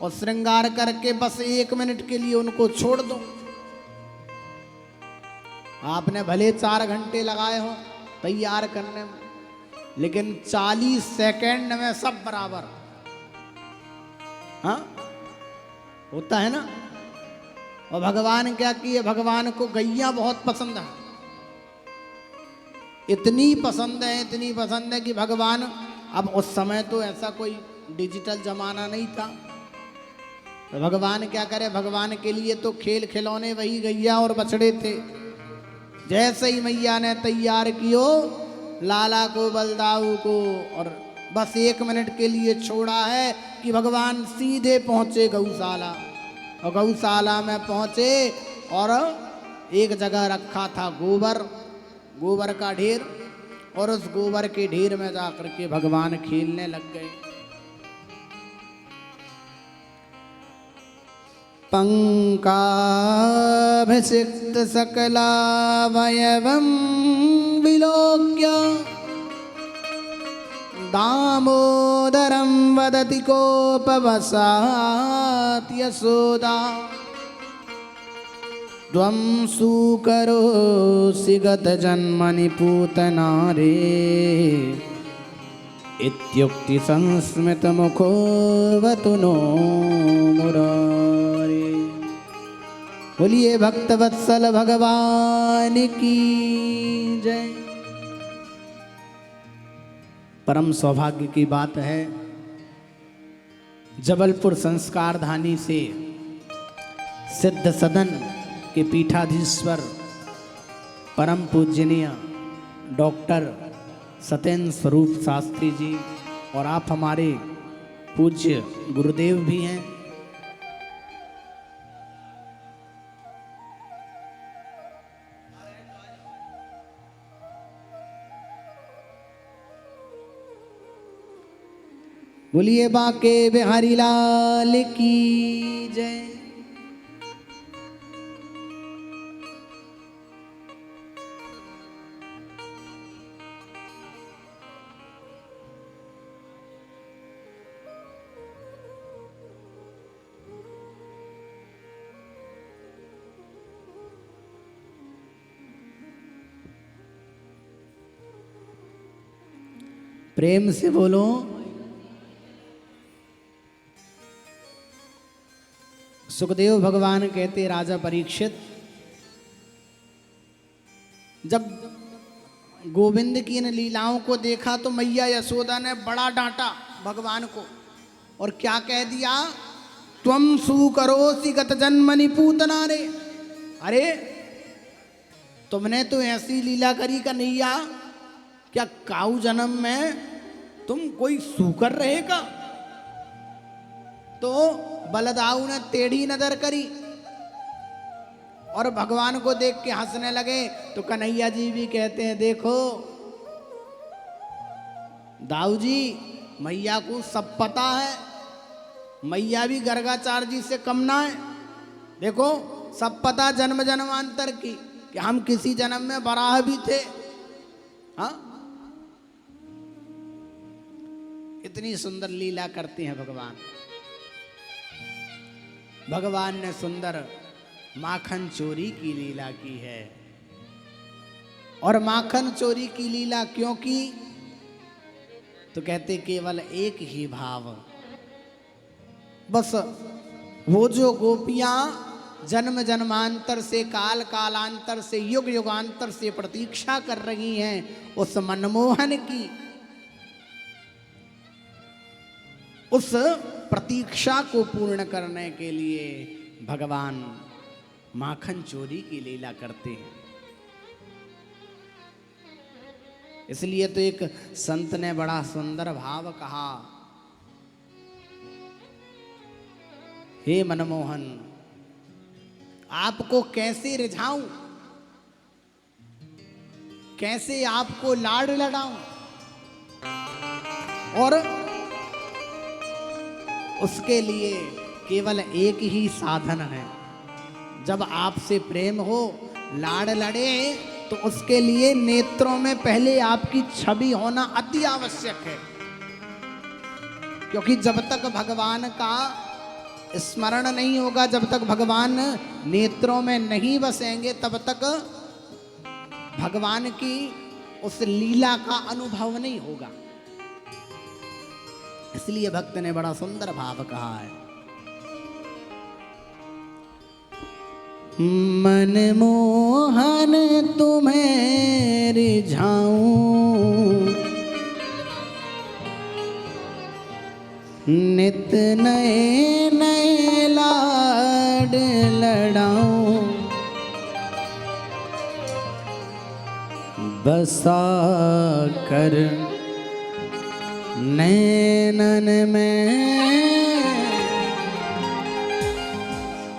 और श्रृंगार करके बस 1 मिनट के लिए उनको छोड़ दो, आपने भले 4 घंटे लगाए हो तैयार करने में, लेकिन 40 सेकंड में सब बराबर। हाँ, होता है ना। और भगवान क्या किए, भगवान को गैया बहुत पसंद है। इतनी पसंद है कि भगवान, अब उस समय तो ऐसा कोई डिजिटल जमाना नहीं था, तो भगवान क्या करे, भगवान के लिए तो खेल खिलौने वही गैया और बछड़े थे। जैसे ही मैया ने तैयार कियो लाला को बलदाऊ को, और बस 1 मिनट के लिए छोड़ा है कि भगवान सीधे पहुंचे गौशाला, और गौशाला में पहुंचे और एक जगह रखा था गोबर का ढेर, और उस गोबर के ढेर में जाकर के भगवान खेलने लग गए। पंकाभिषिक्त सकलावयवं विलोक्य दामोदरं वदति कोपवसात् यशोदा त्वं सुकरोसि गतजन्मनि पूतनारे इत्युक्ति संस्मृतमुखोऽवतु नो मुरारे। बोलिए भक्तवत्सल भगवान की जय। परम सौभाग्य की बात है, जबलपुर संस्कारधानी से सिद्ध सदन के पीठाधीश्वर परम पूजनीय डॉक्टर सत्येंद्र स्वरूप शास्त्री जी और आप हमारे पूज्य गुरुदेव भी हैं। बोलिए बांके बिहारी लाल की जय। प्रेम से बोलो। सुखदेव भगवान कहते, राजा परीक्षित, जब गोविंद की इन लीलाओं को देखा तो मैया यशोदा ने बड़ा डांटा भगवान को और क्या कह दिया, त्वं सुकरोसि गत जन्मनि पूतना रे। अरे तुमने तो ऐसी लीला करी कन्हैया, क्या काऊ जन्म में तुम कोई सूकर रहेगा। तो बलदाऊ ने टेढ़ी नजर करी और भगवान को देख के हंसने लगे। तो कन्हैया जी भी कहते हैं, देखो दाऊ जी, मैया को सब पता है, मैया भी गर्गाचार्य जी से कम ना है। देखो सब पता जन्म जन्मांतर की कि हम किसी जन्म में बराह भी थे। हाँ, इतनी सुंदर लीला करते हैं भगवान। भगवान ने सुंदर माखन चोरी की लीला की है। और माखन चोरी की लीला क्यों की, तो कहते केवल एक ही भाव, बस वो जो गोपियां जन्म जन्मांतर से, काल कालांतर से, युग युगांतर से प्रतीक्षा कर रही हैं उस मनमोहन की, उस प्रतीक्षा को पूर्ण करने के लिए भगवान माखन चोरी की लीला करते हैं। इसलिए तो एक संत ने बड़ा सुंदर भाव कहा, हे मनमोहन, आपको कैसे रिझाऊं, कैसे आपको लाड लड़ाऊं। और उसके लिए केवल एक ही साधन है। जब आपसे प्रेम हो, लाड़ लड़े, तो उसके लिए नेत्रों में पहले आपकी छवि होना अति आवश्यक है। क्योंकि जब तक भगवान का स्मरण नहीं होगा, जब तक भगवान नेत्रों में नहीं बसेंगे, तब तक भगवान की उस लीला का अनुभव नहीं होगा। इसलिए भक्त ने बड़ा सुंदर भाव कहा है, मनमोहन तुम्हें रिझाऊं, नित नए नए लाड लड़ाऊं, बसा कर नैनन में,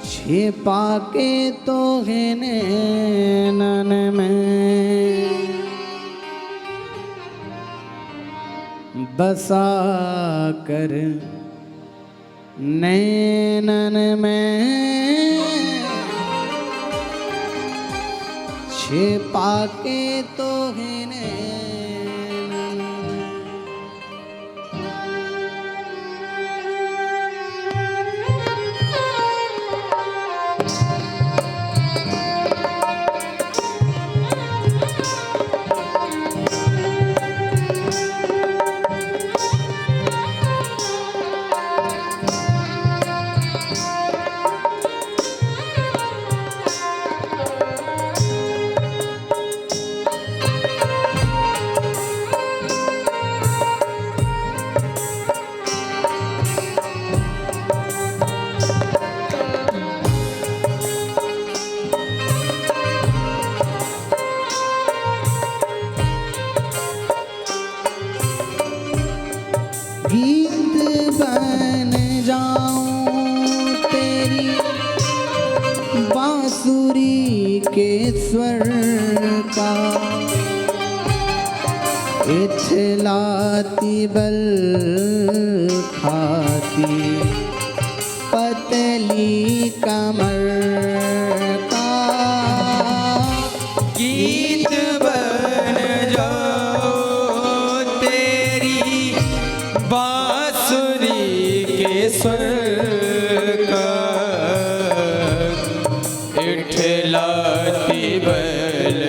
छिपा के तो है नैनन में, बसा कर नैनन में छिपा के तो है नैनन गीत बन जाऊं तेरी बांसुरी के स्वर का इथलाती बल खाती पतली कमर का गीत बन जाओ तेरी बांसुरी के स्वर का इठलाती बल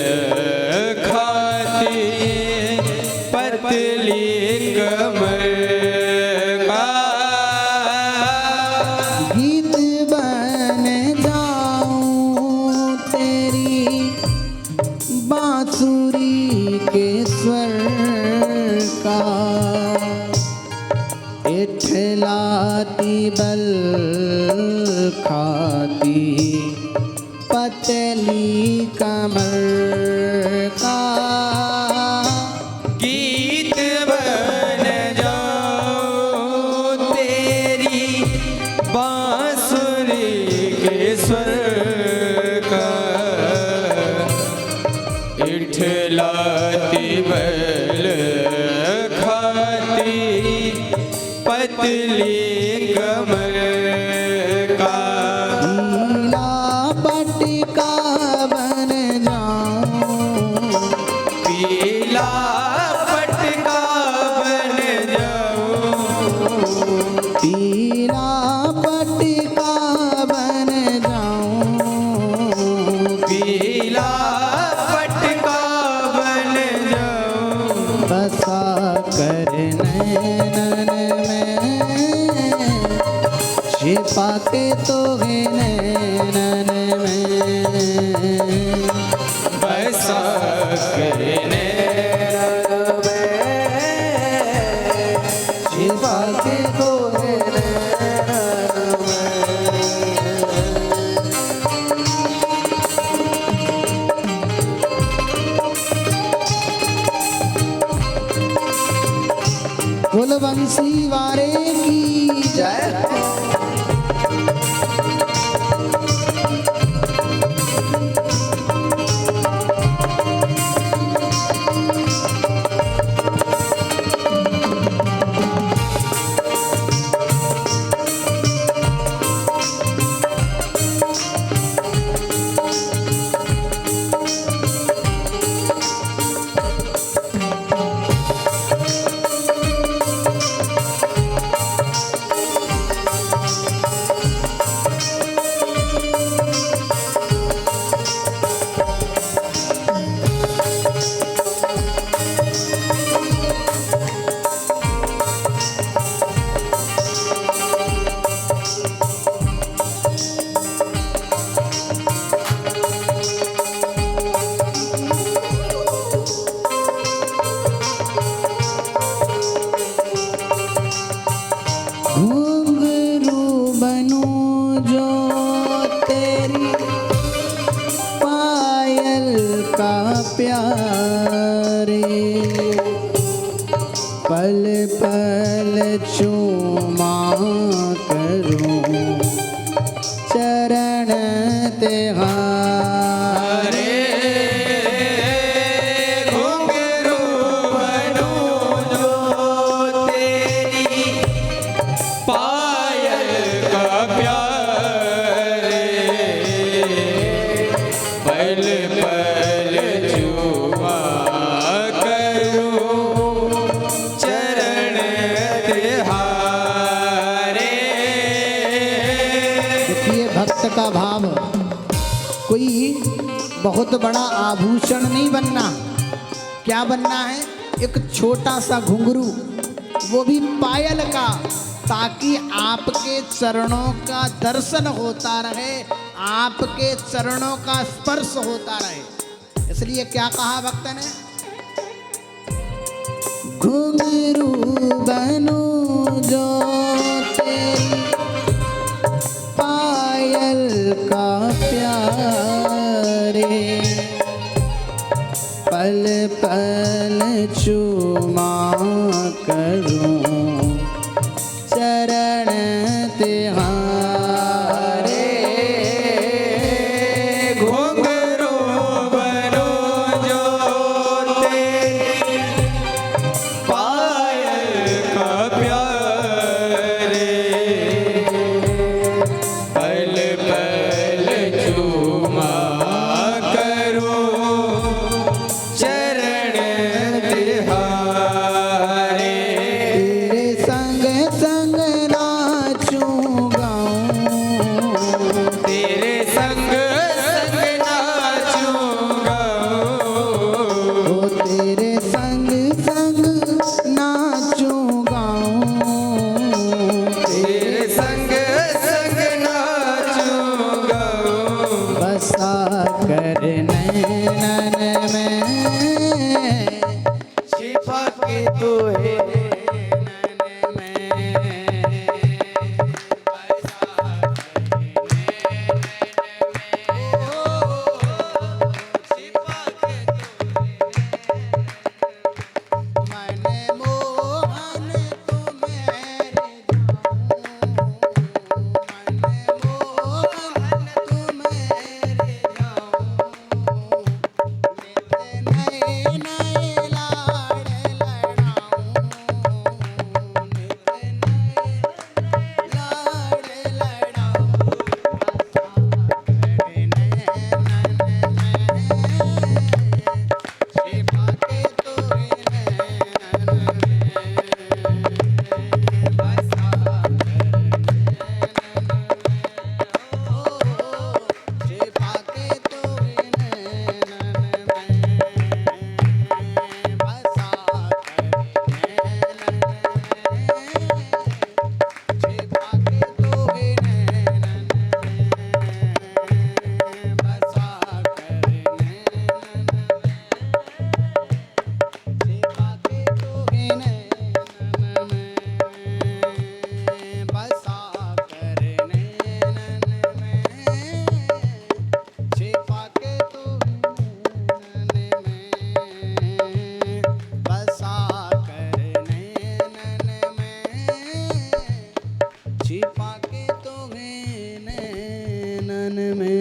खाती पतली कमर का गीत बन जाऊं तेरी बांसुरी के स्वर का इठलाती बल खाती पतली कमर का गीत बन जाओ तेरी बांसुरी के स्वर का इठलाती बल खाती पतली कमर का पीला पटका बन जाऊं पीला पटका बन जाऊं पीला पटका बन जाऊं पीला पटका बन जाऊं बसा कर नैनन में छिपा के तो है नैनन में बसा कर नैनन में छिपा के तो है नैनन बोल बंसी वारे की जय घुंघरू बनूं जो तेरी पायल का प्यारे पल पल चूमा करूं चरण तेहारे घुंघरू बनूं जो तेरी पायल बहुत बड़ा आभूषण नहीं बनना। क्या बनना है? एक छोटा सा घुंघरू, वो भी पायल का, ताकि आपके चरणों का दर्शन होता रहे, आपके चरणों का स्पर्श होता रहे। इसलिए क्या कहा भक्त ने? घुंघरू बनूं जो तेरी पायल का प्यारे, पल पल चूमा करूं चरण तिहारे। घुंघरू बनूं जो तेरी पायल का प्यारे, पल पल चूमा करूं चरण तिहारे। तेरे संग संग नाचूं गाऊं, तेरे संग संग नाचूं गाऊं, ओ तेरे संग संग नाचूं गाऊं, तेरे संग संग नाचूं गाऊं। बसा कर नैनन में छिपा के तू है नैनन में, मन मोहन तुम्हें जाऊं, मन मोहन तुम्हें जाऊं, नित नए नए लाड़ लड़ाऊं, नित नए लाड़ लड़ाऊं। छिपा के तोरे नैनन में, बसा छिपा के तोरे नैनन में, बसा छिपा के तोरे नैनन में, बसा छिपा के तोरे नैनन में, बसा कर नैनन में, छिपा के तोरे नैनन में, बसा कर नैनन में, छिपा के तोरे नैनन में।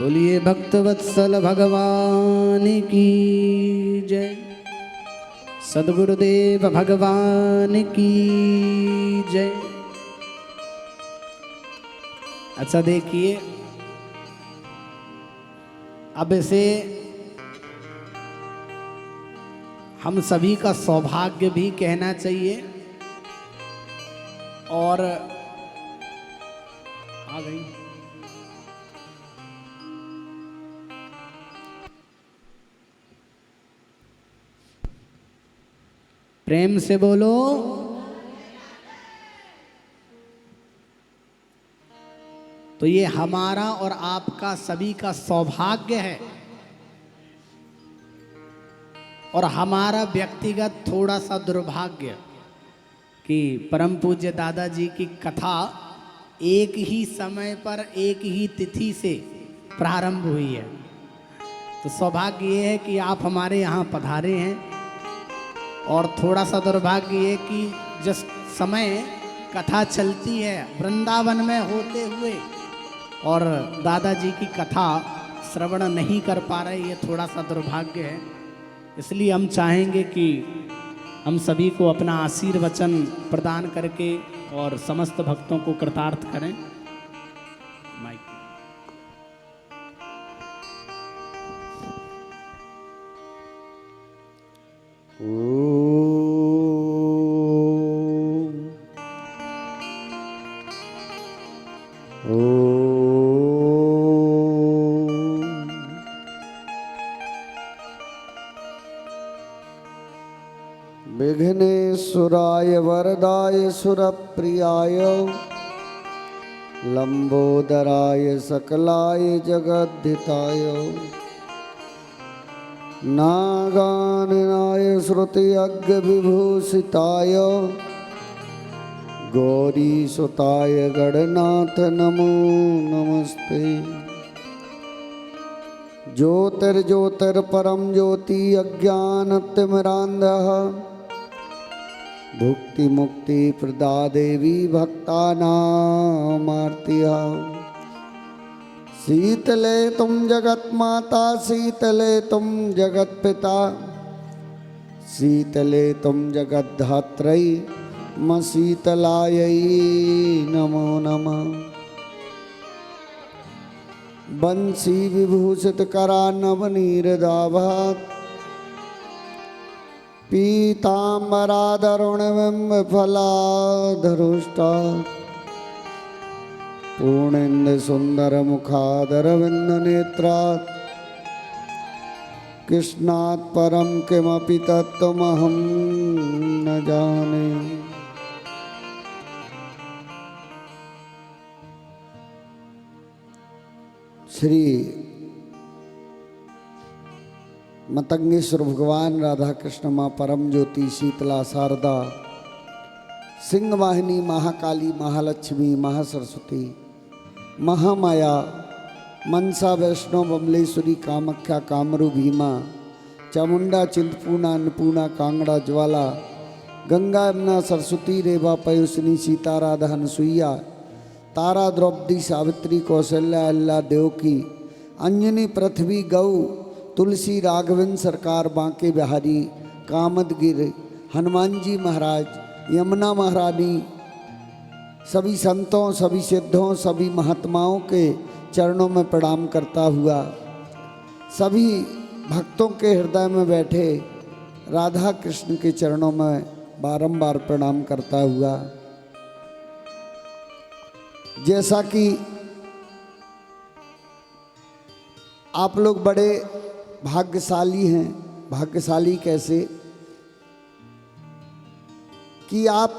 बोलिए भक्तवत्सल भगवान की जय, सद्गुरुदेव भगवान की जय। अच्छा देखिए, अब इसे हम सभी का सौभाग्य भी कहना चाहिए। और आ गई प्रेम से बोलो। तो ये हमारा और आपका सभी का सौभाग्य है, और हमारा व्यक्तिगत थोड़ा सा दुर्भाग्य कि परम पूज्य दादाजी की कथा एक ही समय पर एक ही तिथि से प्रारंभ हुई है। तो सौभाग्य ये है कि आप हमारे यहाँ पधारे हैं, और थोड़ा सा दुर्भाग्य ये कि जिस समय कथा चलती है वृंदावन में होते हुए, और दादाजी की कथा श्रवण नहीं कर पा रहे, ये थोड़ा सा दुर्भाग्य है। इसलिए हम चाहेंगे कि हम सभी को अपना आशीर्वचन प्रदान करके और समस्त भक्तों को कृतार्थ करें। माइक ओ विघ्नेश्वराय वरदाय सुरप्रियाय लंबोदराय सकलाय जगद्धिताय नागाननाय श्रुतियज्ञ विभूषिताय गौरीसुताय गणनाथ नमो नमस्ते। ज्योतिर्ज्योतिर्परम ज्योति अज्ञानतिमिरान्धः भुक्ति मुक्ति प्रदा देवी भक्तानामार्तिः। शीतले तुम जगत माता शीतले तुम जगत पिता शीतले तुम जगत धात्री म शीतलायै नमो नमः। बंसी विभूषित करा नवनीरदाभात् पीताम्बरादरुणबिम्ब फलाधरुष्टा पूर्णेन्दु सुंदर मुखादरविंद नेत्रात् कृष्णात् परम किमपि तत्त्वमहं न जाने। श्री मतंगेश्वर भगवान राधा कृष्ण माँ परम ज्योति शीतला शारदा सिंह वाहिनी महाकाली महालक्ष्मी महासरस्वती महामाया मनसा वैष्णव बमलेश्वरी कामाख्या कामरू भीमा चामुंडा चिंतपूर्णा अन्नपूर्णा कांगड़ा ज्वाला गंगा यमुना सरस्वती रेवा पयोसिनी सीता राधा अनुसुईया तारा द्रौपदी सावित्री कौशल्या अल्ला देवकी अंजनी पृथ्वी गौ तुलसी राघवेंद्र सरकार बांके बिहारी कामदगिर हनुमान जी महाराज यमुना महारानी सभी संतों सभी सिद्धों सभी महात्माओं के चरणों में प्रणाम करता हुआ सभी भक्तों के हृदय में बैठे राधा कृष्ण के चरणों में बारंबार प्रणाम करता हुआ, जैसा कि आप लोग बड़े भाग्यशाली हैं। भाग्यशाली कैसे कि आप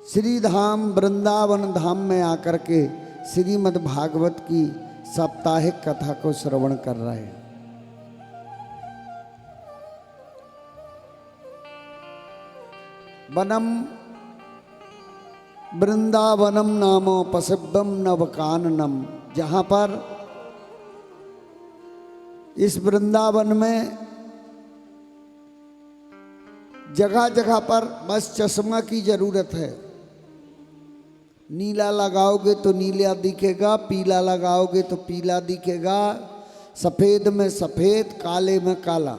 श्री धाम वृंदावन धाम में आकर के श्रीमद् भागवत की साप्ताहिक कथा को श्रवण कर रहे हैं। वनम वृंदावनम नामो पसिब्बम नवकाननम, जहाँ पर इस वृंदावन में जगह जगह पर बस चश्मा की जरूरत है। नीला लगाओगे तो नीला दिखेगा, पीला लगाओगे तो पीला दिखेगा, सफ़ेद में सफ़ेद, काले में काला।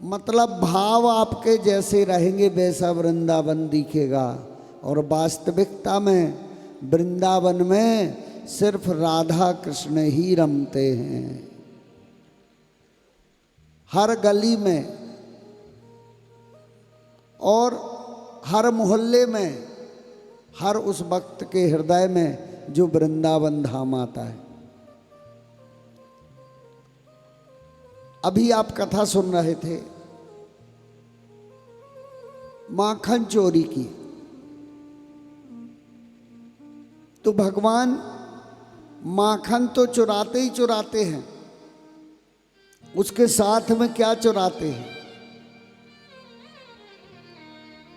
मतलब भाव आपके जैसे रहेंगे वैसा वृंदावन दिखेगा। और वास्तविकता में वृंदावन में सिर्फ राधा कृष्ण ही रमते हैं। हर गली में और हर मोहल्ले में, हर उस भक्त के हृदय में जो वृंदावन धाम आता है। अभी आप कथा सुन रहे थे माखन चोरी की, तो भगवान माखन तो चुराते ही चुराते हैं, उसके साथ में क्या चुराते हैं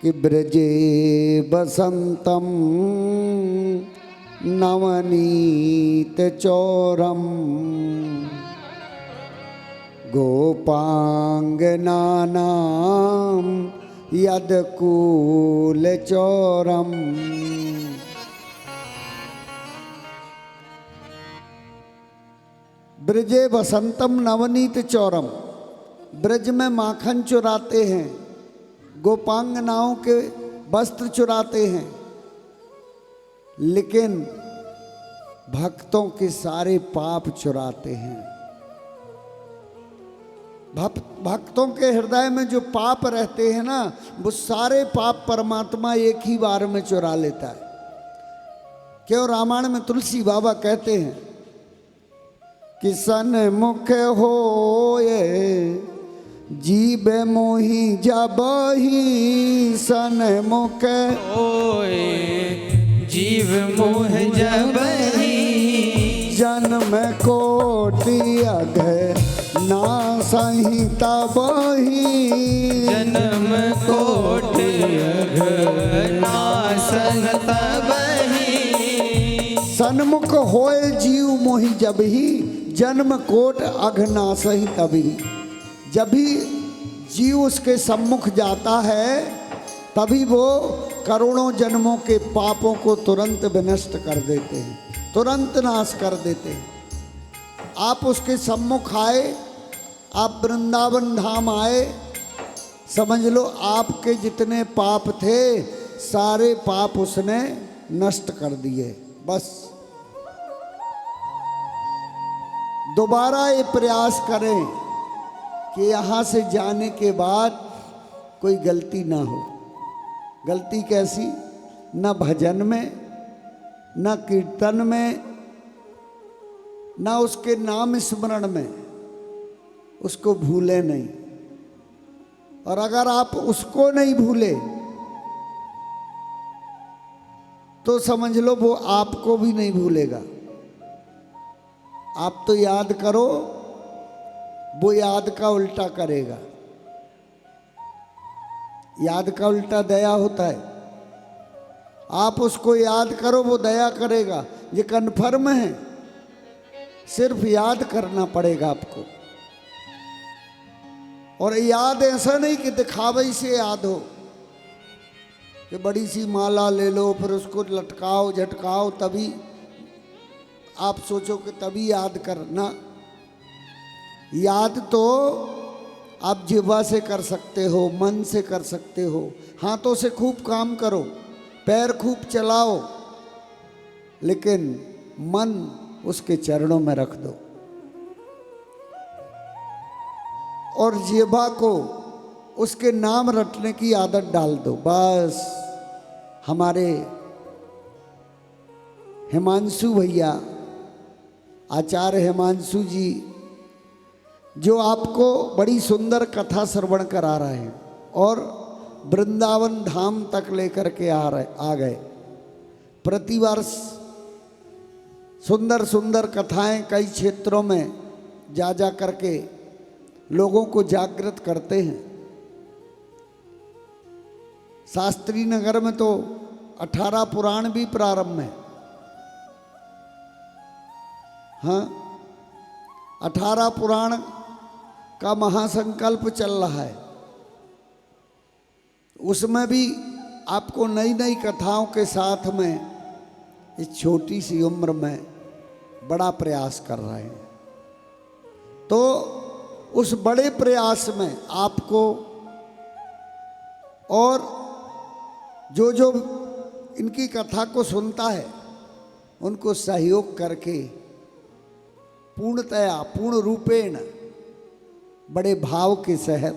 कि ब्रजे बसंतम नवनीत चौरम गोपांगनानाम यदकूल चौरम। ब्रजे बसंतम नवनीत चौरम, ब्रज में माखन चुराते हैं, गोपांगनाओं के वस्त्र चुराते हैं, लेकिन भक्तों के सारे पाप चुराते हैं। भक्तों के हृदय में जो पाप रहते हैं ना, वो सारे पाप परमात्मा एक ही बार में चुरा लेता है। क्यों? रामायण में तुलसी बाबा कहते हैं कि सन्मुख होए जीव मोही जबही सनमुख होए जीव मोह जबहि जन्म कोटि अघ ना संहिता बही जन्म कोटि नासह तबहि सन्मुख होए जीव मोहि जब ही जन्म कोट अघनासही तभी। जब भी जीव उसके सम्मुख जाता है तभी वो करोड़ों जन्मों के पापों को तुरंत विनष्ट कर देते हैं, तुरंत नाश कर देते हैं। आप उसके सम्मुख आए, आप वृंदावन धाम आए, समझ लो आपके जितने पाप थे सारे पाप उसने नष्ट कर दिए। बस दोबारा ये प्रयास करें कि यहाँ से जाने के बाद कोई गलती ना हो। गलती कैसी? न भजन में, न कीर्तन में, न उसके नाम स्मरण में। उसको भूले नहीं। और अगर आप उसको नहीं भूले तो समझ लो वो आपको भी नहीं भूलेगा। आप तो याद करो, वो याद का उल्टा करेगा। याद का उल्टा दया होता है। आप उसको याद करो, वो दया करेगा। ये कन्फर्म है, सिर्फ याद करना पड़ेगा आपको। और याद ऐसा नहीं कि दिखावे से याद हो कि बड़ी सी माला ले लो फिर उसको लटकाओ झटकाओ तभी आप सोचो कि तभी याद करना। याद तो आप जिह्वा से कर सकते हो, मन से कर सकते हो, हाथों से खूब काम करो, पैर खूब चलाओ, लेकिन मन उसके चरणों में रख दो। और जिह्वा को उसके नाम रटने की आदत डाल दो। बस हमारे हिमांशु भैया, आचार्य हिमांशु जी, जो आपको बड़ी सुंदर कथा श्रवण करा रहे हैं और वृंदावन धाम तक लेकर के आ गए। प्रतिवर्ष सुंदर सुंदर कथाएं कई क्षेत्रों में जा करके लोगों को जागृत करते हैं। शास्त्री नगर में तो 18 पुराण भी प्रारंभ है। हाँ, 18 पुराण का महासंकल्प चल रहा है। उसमें भी आपको नई नई कथाओं के साथ में इस छोटी सी उम्र में बड़ा प्रयास कर रहे हैं। तो उस बड़े प्रयास में आपको और जो जो इनकी कथा को सुनता है उनको सहयोग करके पूर्णतया पूर्ण रूपेण बड़े भाव के सहत,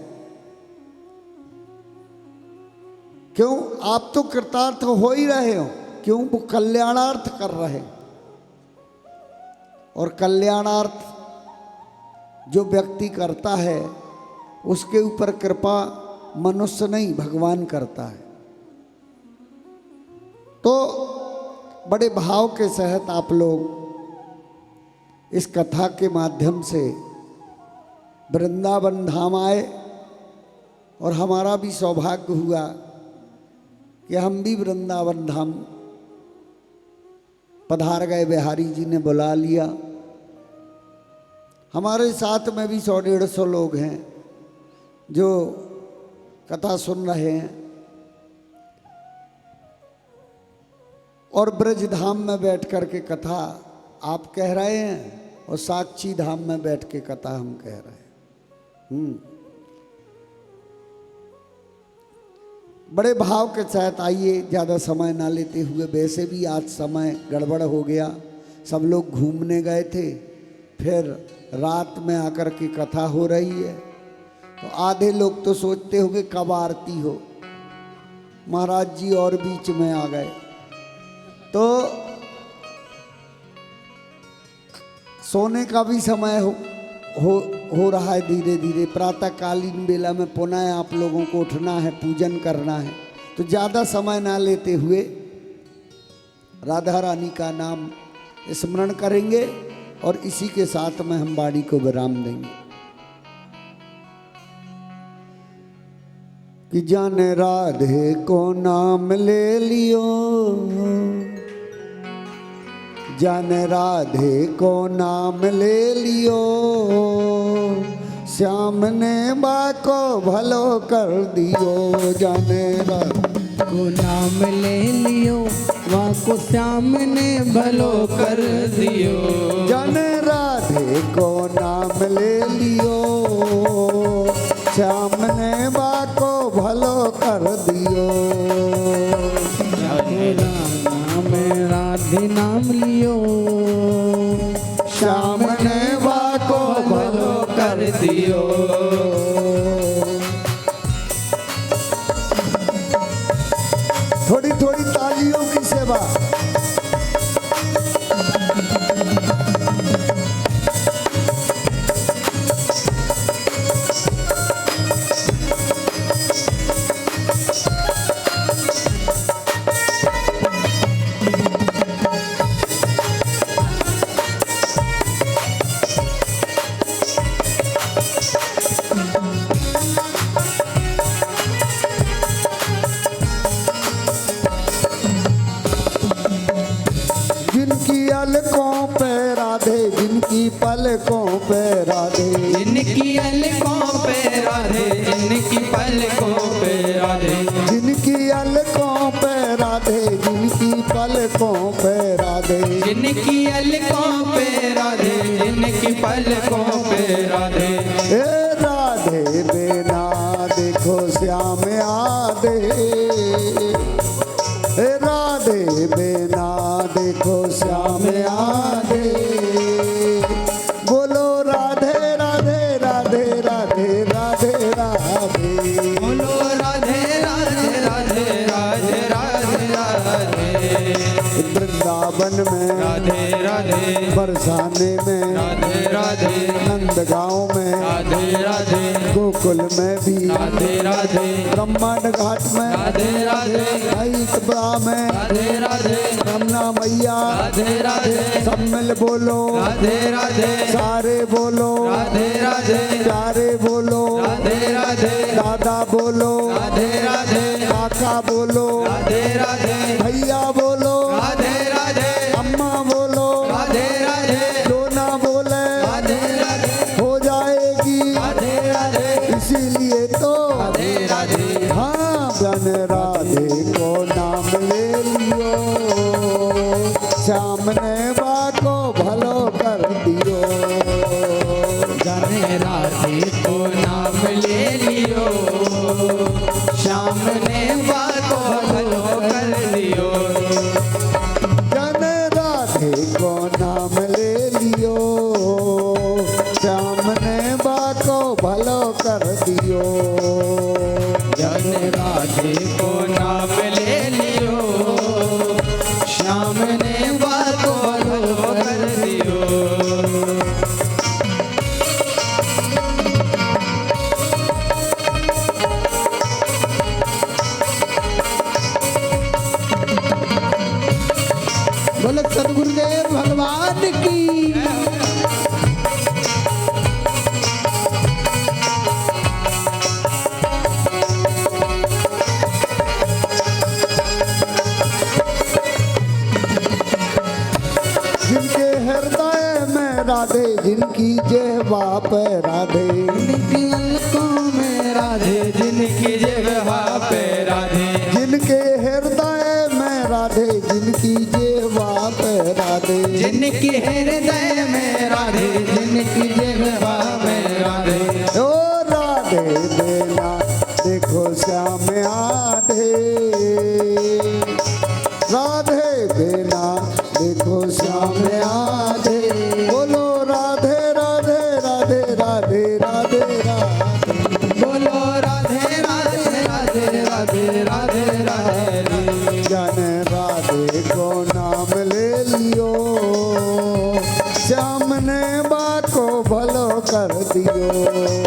क्यों आप तो कृतार्थ हो ही रहे हो, क्यों वो कल्याणार्थ कर रहे। और कल्याणार्थ जो व्यक्ति करता है उसके ऊपर कृपा मनुष्य नहीं भगवान करता है। तो बड़े भाव के सहत आप लोग इस कथा के माध्यम से वृंदावन धाम आए और हमारा भी सौभाग्य हुआ कि हम भी वृंदावन धाम पधार गए। बिहारी जी ने बुला लिया। हमारे साथ में भी 100-150 लोग हैं जो कथा सुन रहे हैं और ब्रज धाम में बैठ कर के कथा आप कह रहे हैं और साक्षी धाम में बैठ के कथा हम कह रहे हैं। बड़े भाव के साथ आइए, ज़्यादा समय ना लेते हुए। वैसे भी आज समय गड़बड़ हो गया, सब लोग घूमने गए थे, फिर रात में आकर के कथा हो रही है। तो आधे लोग तो सोचते होंगे कब आरती हो। महाराज जी और बीच में आ गए। तो सोने का भी समय हो रहा है धीरे धीरे। प्रातःकालीन बेला में पुनः आप लोगों को उठना है, पूजन करना है। तो ज़्यादा समय ना लेते हुए राधा रानी का नाम स्मरण करेंगे और इसी के साथ में हम वाणी को विराम देंगे। कि जाने राधे को नाम ले लियो, जाने राधे को नाम ले लियो, श्याम ने बा को भलो कर दियो। जाने राधे को नाम ले लियो, वहाँ को श्याम ने भलो कर दियो। जाने राधे को नाम ले लियो, श्याम ने बा को भलो कर दियो। नाम राधे नाम लियो, श्याम ने बा को भलो कर दियो। थोड़ी थोड़ी तालियों की सेवा। अलकों पे राधे, जिनकी पलकों पे राधे, जिनकी अलकों पे राधे, जिनकी पलकों पे राधे, जिनकी अलकों पे राधे, जिनकी पलकों पे राधे, जिनकी अलकों पे राधे, जिनकी पलकों पे राधे। ए राधे बिना देखो श्याम आधे, ए राधे बिना देखो श्याम आधे। बोलो राधे राधे राधे राधे राधे राधे, बोलो राधे राधे राधे राधे राधे राधे। वृंदावन में राधे राधे, बरसाने में राधे राधे, नंदगांव में राधे राधे, गोकुल में भी राधे राधे, ब्रह्मांड घाट में राधे राधे, बड़ा में राधे राधे, रमना मैया राधे राधे, सब मिल बोलो राधे राधे, सारे बोलो राधे राधे, प्यारे बोलो राधे राधे, दादा बोलो राधे राधे, काका बोलो राधे राधे, भैया बोलो राधे राधे, अम्मा बोलो राधे राधे, जो ना बोले राधे राधे, हो जाएगी राधे राधे, इसीलिए तो राधे राधे। हाँ बन राधे को नाम ले लियो, श्याम ने बा को भलो कर दियो। जाने राधे को नाम ले लियो, श्याम ने बा को भलो कर दियो। जाने राधे को नाम ले लियो, श्याम ने बा को भलो कर दियो। जाने राधे को नाम ले लियो, श्याम ने बा को भलो कर दियो। बोलो सदगुरुदेव भगवान की। जिनके हृदय में राधे, जिनकी जेहवा पे राधे, जिनकी अलकों में राधे, जिनकी जेहवा पे राधे, जिनके हृदय में राधे, जिनकी जेहवा पे राधे, जिनकी हृदय में राधे, जिनकी जेहवा में राधे। ओ राधे देना देखो श्याम आधे, राधे देना देखो श्याम आधे। बोलो राधे राधे राधे राधे राधे राधे, बोलो राधे राधे राधे राधे राधे राधे। जाने राधे को नाम ले लियो, श्याम ने बा को भलो कर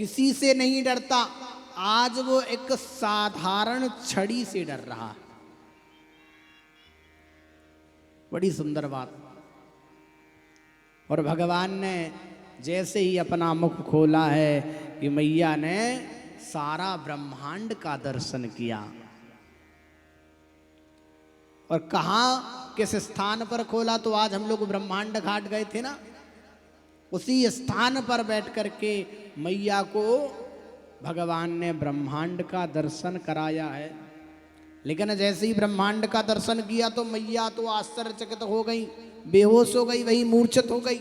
किसी से नहीं डरता, आज वो एक साधारण छड़ी से डर रहा है। बड़ी सुंदर बात। और भगवान ने जैसे ही अपना मुख खोला है कि मैया ने सारा ब्रह्मांड का दर्शन किया। और कहाँ किस स्थान पर खोला, तो आज हम लोग ब्रह्मांड घाट गए थे ना, उसी स्थान पर बैठ करके मैया को भगवान ने ब्रह्मांड का दर्शन कराया है। लेकिन जैसे ही ब्रह्मांड का दर्शन किया तो मैया तो आश्चर्यचकित हो गई, बेहोश हो गई, वही मूर्छित हो गई।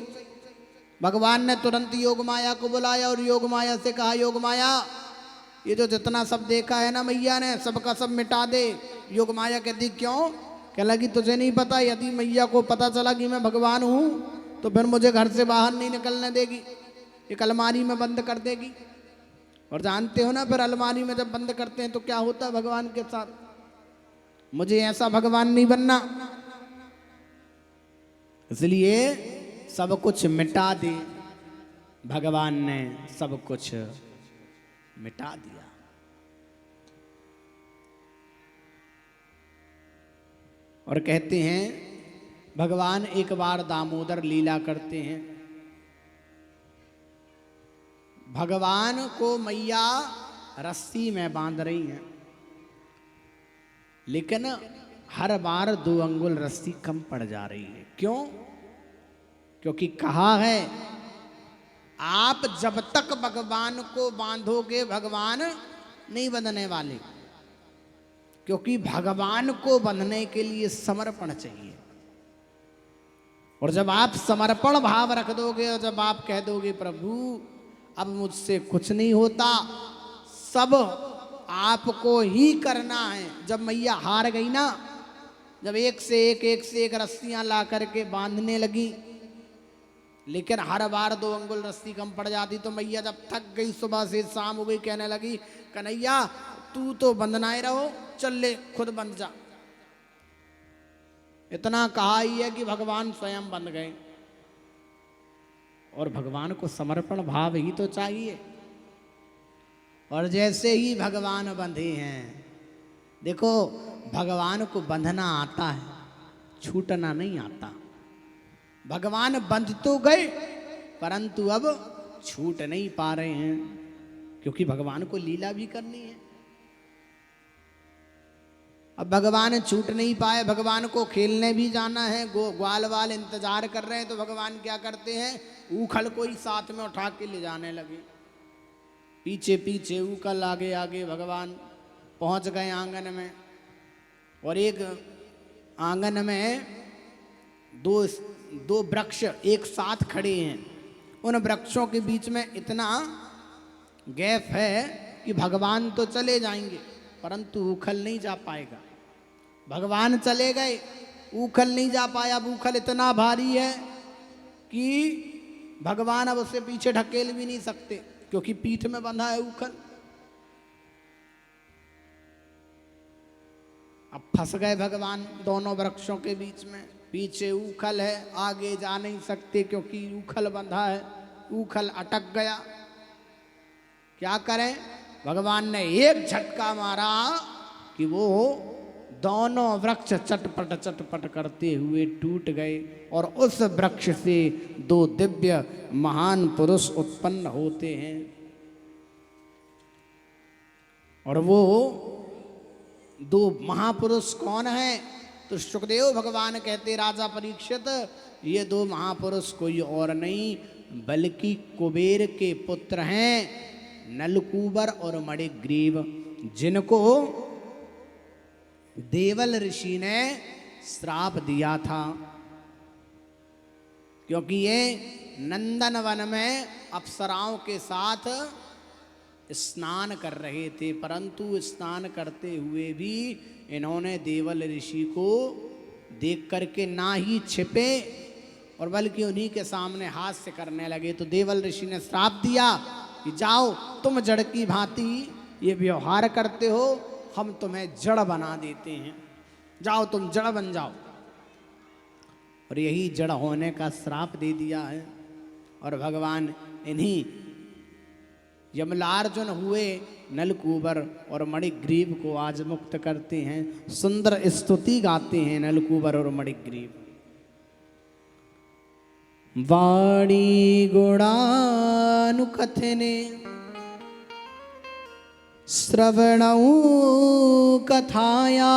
भगवान ने तुरंत योग माया को बुलाया और योग माया से कहा, योग माया ये जो जितना सब देखा है ना मैया ने, सबका सब मिटा दे। योग माया कहती क्यों? कह लगी तुझे नहीं पता, यदि मैया को पता चला कि मैं भगवान हूँ तो फिर मुझे घर से बाहर नहीं निकलने देगी, एक अलमारी में बंद कर देगी। और जानते हो ना फिर अलमारी में जब बंद करते हैं तो क्या होता है भगवान के साथ। मुझे ऐसा भगवान नहीं बनना, इसलिए सब कुछ मिटा दे। भगवान ने सब कुछ मिटा दिया। और कहते हैं भगवान एक बार दामोदर लीला करते हैं। भगवान को मैया रस्सी में बांध रही हैं, लेकिन हर बार 2 अंगुल रस्सी कम पड़ जा रही है। क्यों? क्योंकि कहा है आप जब तक भगवान को बांधोगे भगवान नहीं बंधने वाले, क्योंकि भगवान को बंधने के लिए समर्पण चाहिए। और जब आप समर्पण भाव रख दोगे और जब आप कह दोगे प्रभु अब मुझसे कुछ नहीं होता, सब आपको ही करना है। जब मैया हार गई ना, जब एक से एक रस्सियां ला करके बांधने लगी, लेकिन हर बार 2 अंगुल रस्सी कम पड़ जाती, तो मैया जब थक गई, सुबह से शाम हो गई, कहने लगी कन्हैया तू तो बंधनाए रहो, चल ले खुद बंध जा। इतना कहा ही है कि भगवान स्वयं बंध गए। और भगवान को समर्पण भाव ही तो चाहिए। और जैसे ही भगवान बंधे हैं, देखो भगवान को बंधना आता है, छूटना नहीं आता। भगवान बंध तो गए परंतु अब छूट नहीं पा रहे हैं, क्योंकि भगवान को लीला भी करनी है। अब भगवान छूट नहीं पाए, भगवान को खेलने भी जाना है, ग्वाल वाल इंतजार कर रहे हैं, तो भगवान क्या करते हैं, ऊखल को ही साथ में उठा के ले जाने लगे। पीछे पीछे ऊखल, आगे आगे भगवान पहुंच गए आंगन में। और एक आंगन में दो वृक्ष एक साथ खड़े हैं। उन वृक्षों के बीच में इतना गैप है कि भगवान तो चले जाएंगे परंतु ऊखल नहीं जा पाएगा। भगवान चले गए, ऊखल नहीं जा पाया। अब ऊखल इतना भारी है कि भगवान अब उसे पीछे ढकेल भी नहीं सकते, क्योंकि पीठ में बंधा है ऊखल। अब फंस गए भगवान दोनों वृक्षों के बीच में। पीछे ऊखल है, आगे जा नहीं सकते क्योंकि ऊखल बंधा है। ऊखल अटक गया, क्या करें? भगवान ने एक झटका मारा कि वो दोनों वृक्ष चटपट चटपट करते हुए टूट गए और उस वृक्ष से 2 दिव्य महान पुरुष उत्पन्न होते हैं। और वो 2 महापुरुष कौन हैं? तो सुखदेव भगवान कहते, राजा परीक्षित, ये 2 महापुरुष कोई और नहीं बल्कि कुबेर के पुत्र हैं, नलकूबर और मणिग्रीव, जिनको देवल ऋषि ने श्राप दिया था। क्योंकि ये नंदन वन में अप्सराओं के साथ स्नान कर रहे थे, परंतु स्नान करते हुए भी इन्होंने देवल ऋषि को देख करके ना ही छिपे और बल्कि उन्हीं के सामने हास्य करने लगे। तो देवल ऋषि ने श्राप दिया कि जाओ, तुम जड़ की भांति ये व्यवहार करते हो, हम तुम्हें जड़ बना देते हैं, जाओ तुम जड़ बन जाओ। और यही जड़ होने का श्राप दे दिया है। और भगवान इन्हीं यमलार्जुन हुए नलकूबर और मणिग्रीव को आज मुक्त करते हैं। सुंदर स्तुति गाते हैं नलकूबर और मणिग्रीव। वाणी गुणानुकथने श्रवणौ कथाया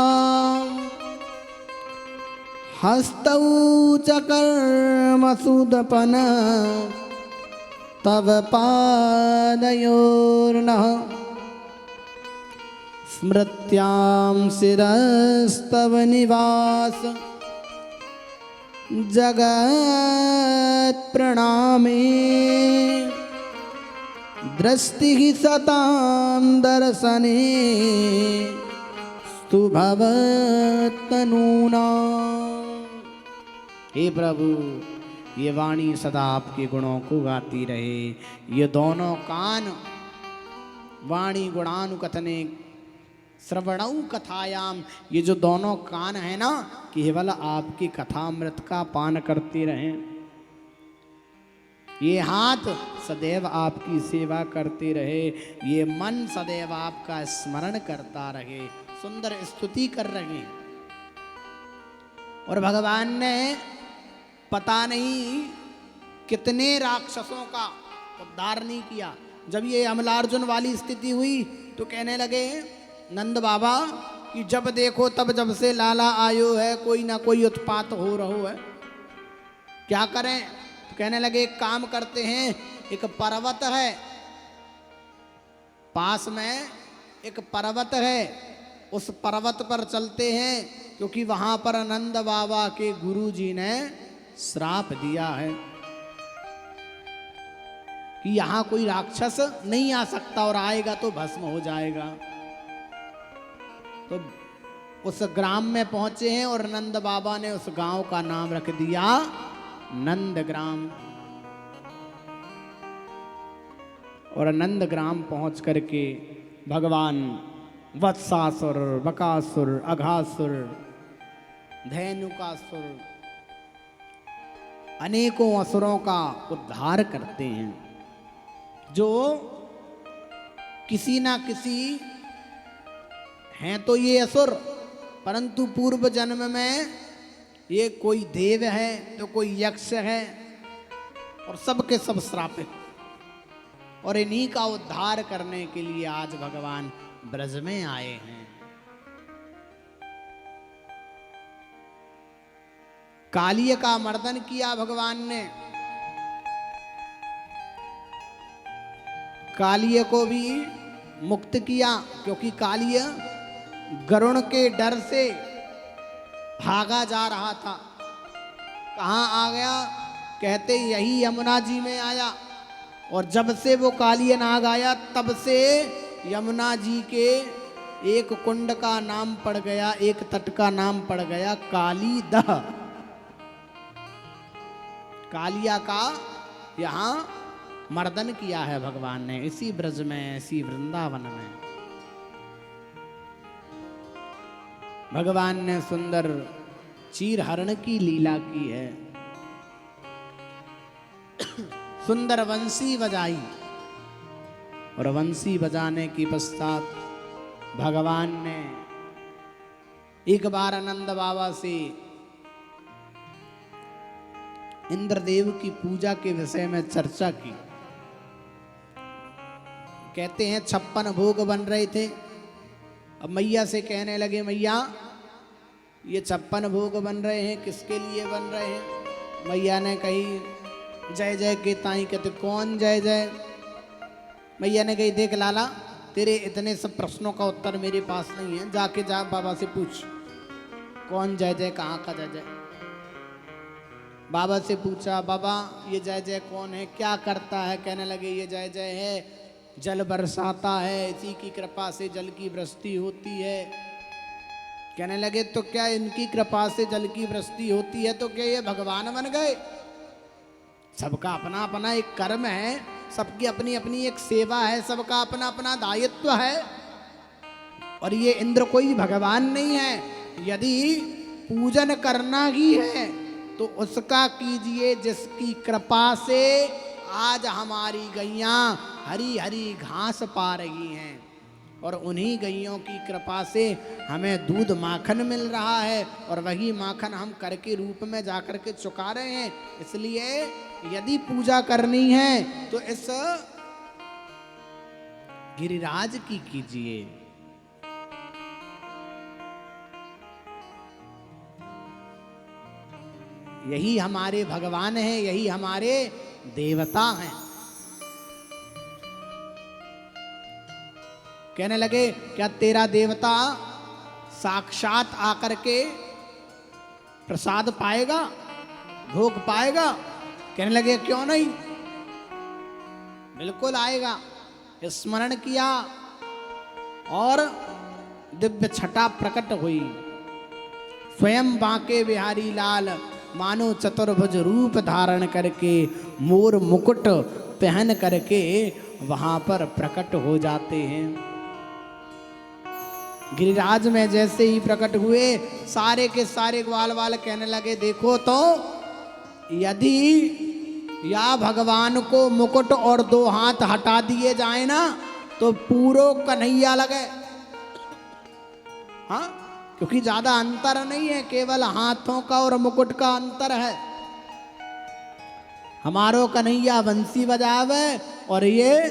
हस्तौ च कर्मसुदपन तव पादयोर्नः स्मृत्यां शिरस्तव निवास जगत् प्रणामे दृष्टि सतां दर्शने स्तु भवत्तनूना। हे प्रभु, ये वाणी सदा आपके गुणों को गाती रहे। ये दोनों कान वाणी गुणानुकथने श्रवणौ कथायाम, ये जो दोनों कान है ना, केवल आपकी कथामृत का पान करते रहें। ये हाथ सदैव आपकी सेवा करते रहे। ये मन सदैव आपका स्मरण करता रहे। सुंदर स्तुति कर रहे हैं। और भगवान ने पता नहीं कितने राक्षसों का उद्धार नहीं किया। जब ये अमलार्जुन वाली स्थिति हुई तो कहने लगे नंद बाबा कि जब देखो तब जब से लाला आयो है कोई ना कोई उत्पात हो रहो है, क्या करें? तो कहने लगे एक काम करते हैं, एक पर्वत है पास में, एक पर्वत है, उस पर्वत पर चलते हैं, क्योंकि वहां पर नंद बाबा के गुरुजी ने श्राप दिया है कि यहां कोई राक्षस नहीं आ सकता और आएगा तो भस्म हो जाएगा। तो उस ग्राम में पहुंचे हैं और नंद बाबा ने उस गांव का नाम रख दिया नंदग्राम। और नंदग्राम पहुंच करके भगवान वत्सासुर, बकासुर, अघासुर, धेनुकासुर, अनेकों असुरों का उद्धार करते हैं, जो किसी ना किसी हैं तो ये असुर, परंतु पूर्व जन्म में ये कोई देव है तो कोई यक्ष है और सब के सब श्रापित। और इन्हीं का उद्धार करने के लिए आज भगवान ब्रज में आए हैं। कालिय का मर्दन किया भगवान ने। कालिय को भी मुक्त किया, क्योंकि कालिय गरुण के डर से भागा जा रहा था। कहाँ आ गया? कहते यही यमुना जी में आया। और जब से वो कालिय नाग आया तब से यमुना जी के एक कुंड का नाम पड़ गया, एक तट का नाम पड़ गया कालीदह। कालिया का यहाँ मर्दन किया है भगवान ने, इसी ब्रज में, इसी वृंदावन में। भगवान ने सुंदर चीर हरण की लीला की है। सुंदर वंशी बजाई और वंशी बजाने के पश्चात भगवान ने एक बार आनंद बाबा से इंद्रदेव की पूजा के विषय में चर्चा की। कहते हैं 56 भोग बन रहे थे। अब मैया से कहने लगे मैया ये 56 भोग बन रहे हैं, किसके लिए बन रहे हैं? मैया ने कही जय जय के ताई। कहते कौन जय जय? मैया ने कही देख लाला, तेरे इतने सब प्रश्नों का उत्तर मेरे पास नहीं है, जाके जा बाबा से पूछ कौन जय जय, कहाँ का जय जय। बाबा से पूछा बाबा ये जय जय कौन है, क्या करता है? कहने लगे ये जय जय है जल बरसाता है, इसी की कृपा से जल की वृष्टि होती है। कहने लगे तो क्या इनकी कृपा से जल की वृष्टि होती है तो क्या ये भगवान बन गए? सबका अपना अपना एक कर्म है, सबकी अपनी अपनी एक सेवा है, सबका अपना अपना दायित्व है। और ये इंद्र कोई भगवान नहीं है। यदि पूजन करना ही है तो उसका कीजिए जिसकी कृपा से आज हमारी गैयां हरी हरी घास पा रही हैं और उन्हीं गैयों की कृपा से हमें दूध माखन मिल रहा है और वही माखन हम कर के रूप में जाकर के चुका रहे हैं। इसलिए यदि पूजा करनी है तो इस गिरिराज की कीजिए। यही हमारे भगवान हैं, यही हमारे देवता हैं। कहने लगे क्या तेरा देवता साक्षात आकर के प्रसाद पाएगा, भोग पाएगा? कहने लगे क्यों नहीं, बिल्कुल आएगा। स्मरण किया और दिव्य छटा प्रकट हुई। स्वयं बांके बिहारी लाल मानो चतुर्भुज रूप धारण करके मोर मुकुट पहन करके वहां पर प्रकट हो जाते हैं। गिरिराज में जैसे ही प्रकट हुए सारे के सारे ग्वाल वाल कहने लगे देखो तो यदि या भगवान को मुकुट और 2 हाथ हटा दिए जाए ना तो पूरो कन्हैया लगे। हाँ, क्योंकि ज्यादा अंतर नहीं है, केवल हाथों का और मुकुट का अंतर है। हमारो कन्हैया बंसी बजावे और ये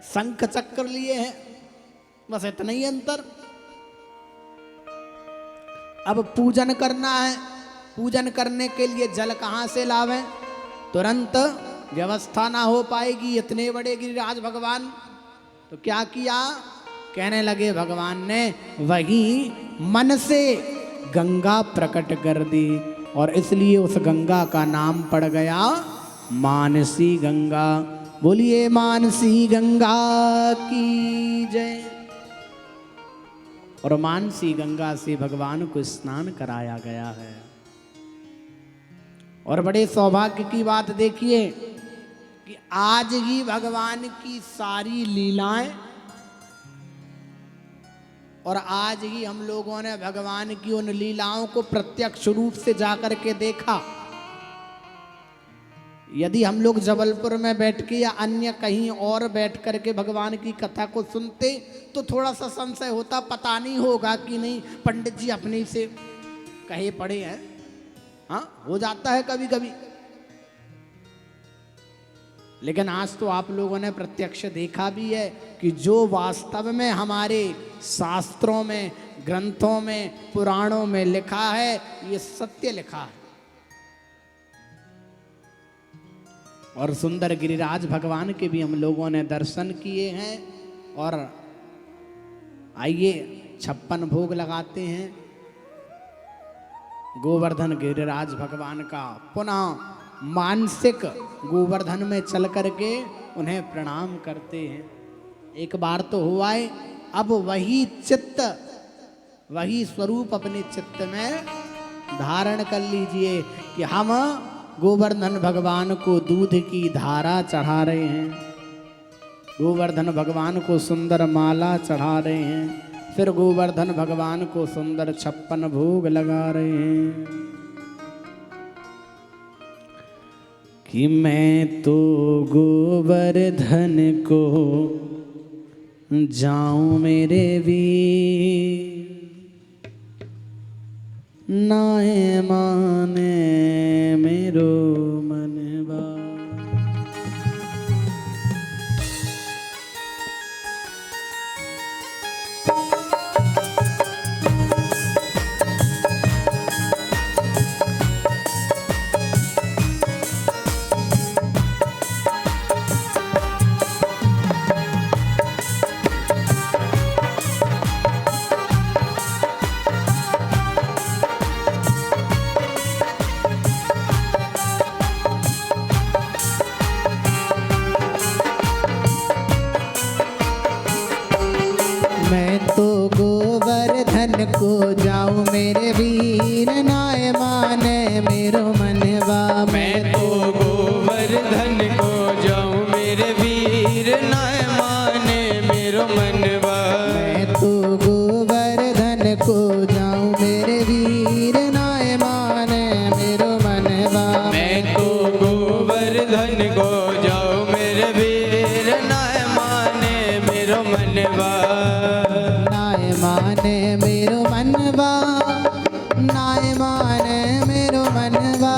शंख चक्र लिए हैं, बस इतना ही अंतर। अब पूजन करना है, पूजन करने के लिए जल कहां से लावें? तुरंत व्यवस्था ना हो पाएगी, इतने बड़े गिरिराज भगवान। तो क्या किया? कहने लगे भगवान ने वही मन से गंगा प्रकट कर दी और इसलिए उस गंगा का नाम पड़ गया मानसी गंगा। बोलिए मानसी गंगा की जय। और मानसी गंगा से भगवान को स्नान कराया गया है। और बड़े सौभाग्य की बात देखिए कि आज ही भगवान की सारी लीलाएं और आज ही हम लोगों ने भगवान की उन लीलाओं को प्रत्यक्ष रूप से जाकर के देखा। यदि हम लोग जबलपुर में बैठ के या अन्य कहीं और बैठ करके भगवान की कथा को सुनते तो थोड़ा सा संशय होता, पता नहीं होगा कि नहीं पंडित जी अपने से कहे पड़े हैं। हाँ, हो जाता है कभी कभी। लेकिन आज तो आप लोगों ने प्रत्यक्ष देखा भी है कि जो वास्तव में हमारे शास्त्रों में, ग्रंथों में, पुराणों में लिखा है ये सत्य लिखा है। और सुंदर गिरिराज भगवान के भी हम लोगों ने दर्शन किए हैं। और आइए 56 भोग लगाते हैं गोवर्धन गिरिराज भगवान का। पुनः मानसिक गोवर्धन में चल करके उन्हें प्रणाम करते हैं। एक बार तो हुआ है, अब वही चित्त, वही स्वरूप अपने चित्त में धारण कर लीजिए कि हम गोवर्धन भगवान को दूध की धारा चढ़ा रहे हैं, गोवर्धन भगवान को सुंदर माला चढ़ा रहे हैं, फिर गोवर्धन भगवान को सुंदर 56 भोग लगा रहे हैं। कि मैं तो गोवर्धन को जाऊं मेरे वीर, नाए माने मेरो मनवा। मनवा नाय माने मेरो मनवा नाय माने मेरो मनवा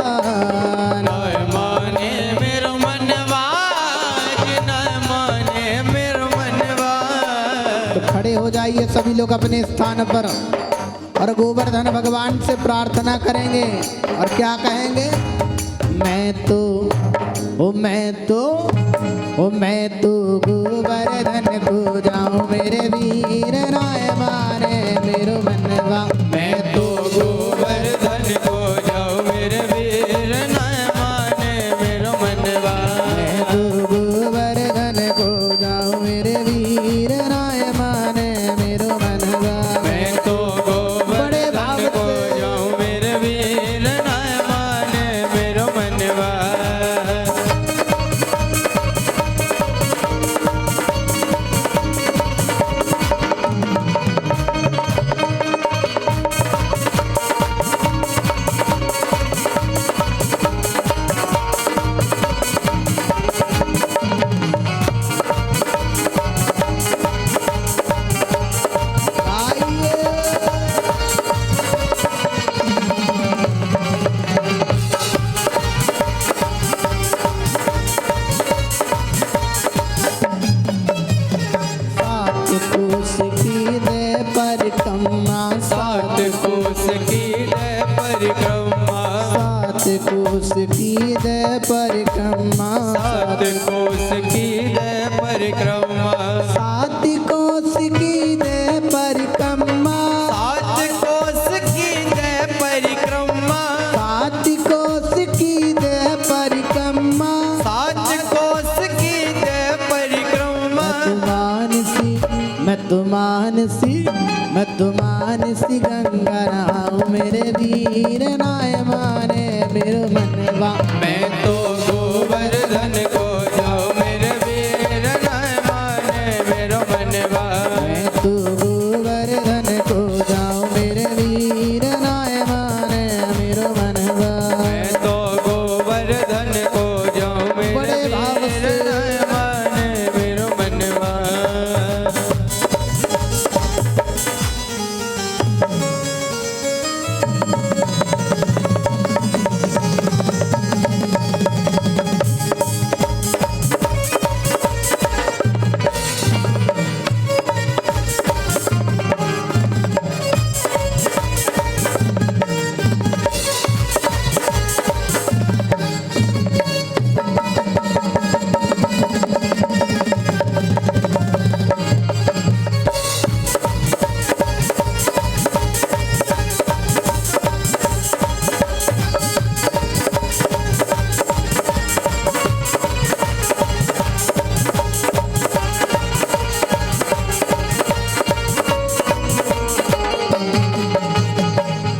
नाय माने मेरो मनवा नाय माने मेरो मनवा। तो खड़े हो जाइए सभी लोग अपने स्थान पर और गोवर्धन भगवान से प्रार्थना करेंगे और क्या कहेंगे? मैं तो गोवर्धन को जाऊं मेरे वीर नाय माने मेरो मनवा। मैं तो गोवर्धन को जाऊं मेरे वीर नाय माने मेरो मनवा। मैं तो गोवर्धन को जाऊं मेरे वीर नाय माने मेरो मनवा। मैं तो गोवर्धन को जाऊं मेरे वीर नाय माने मेरो मनवा। सात कोस की दे परिक्रमा सात कोस की दे परिक्रमा सात कोस की दे परिक्रमा सात कोस की दे परिक्रमा सात कोस की दे परिक्रमा सात कोस की दे परिक्रमा सात कोस की दे परिक्रमा। मैं तो मानसी गंगा नहाऊं मेरे वीर नाय माने मेरो मनवा। मैं तो गोवर्धन को जाऊं मेरे वीर नाय माने मेरो मनवा। मैं तो गोवर्धन को जाऊं मेरे वीर नाय माने मेरो मनवा। मैं तो गोवर्धन को जाऊं मेरे बड़े भाव वीर से। नाय माने मेरो मनवा।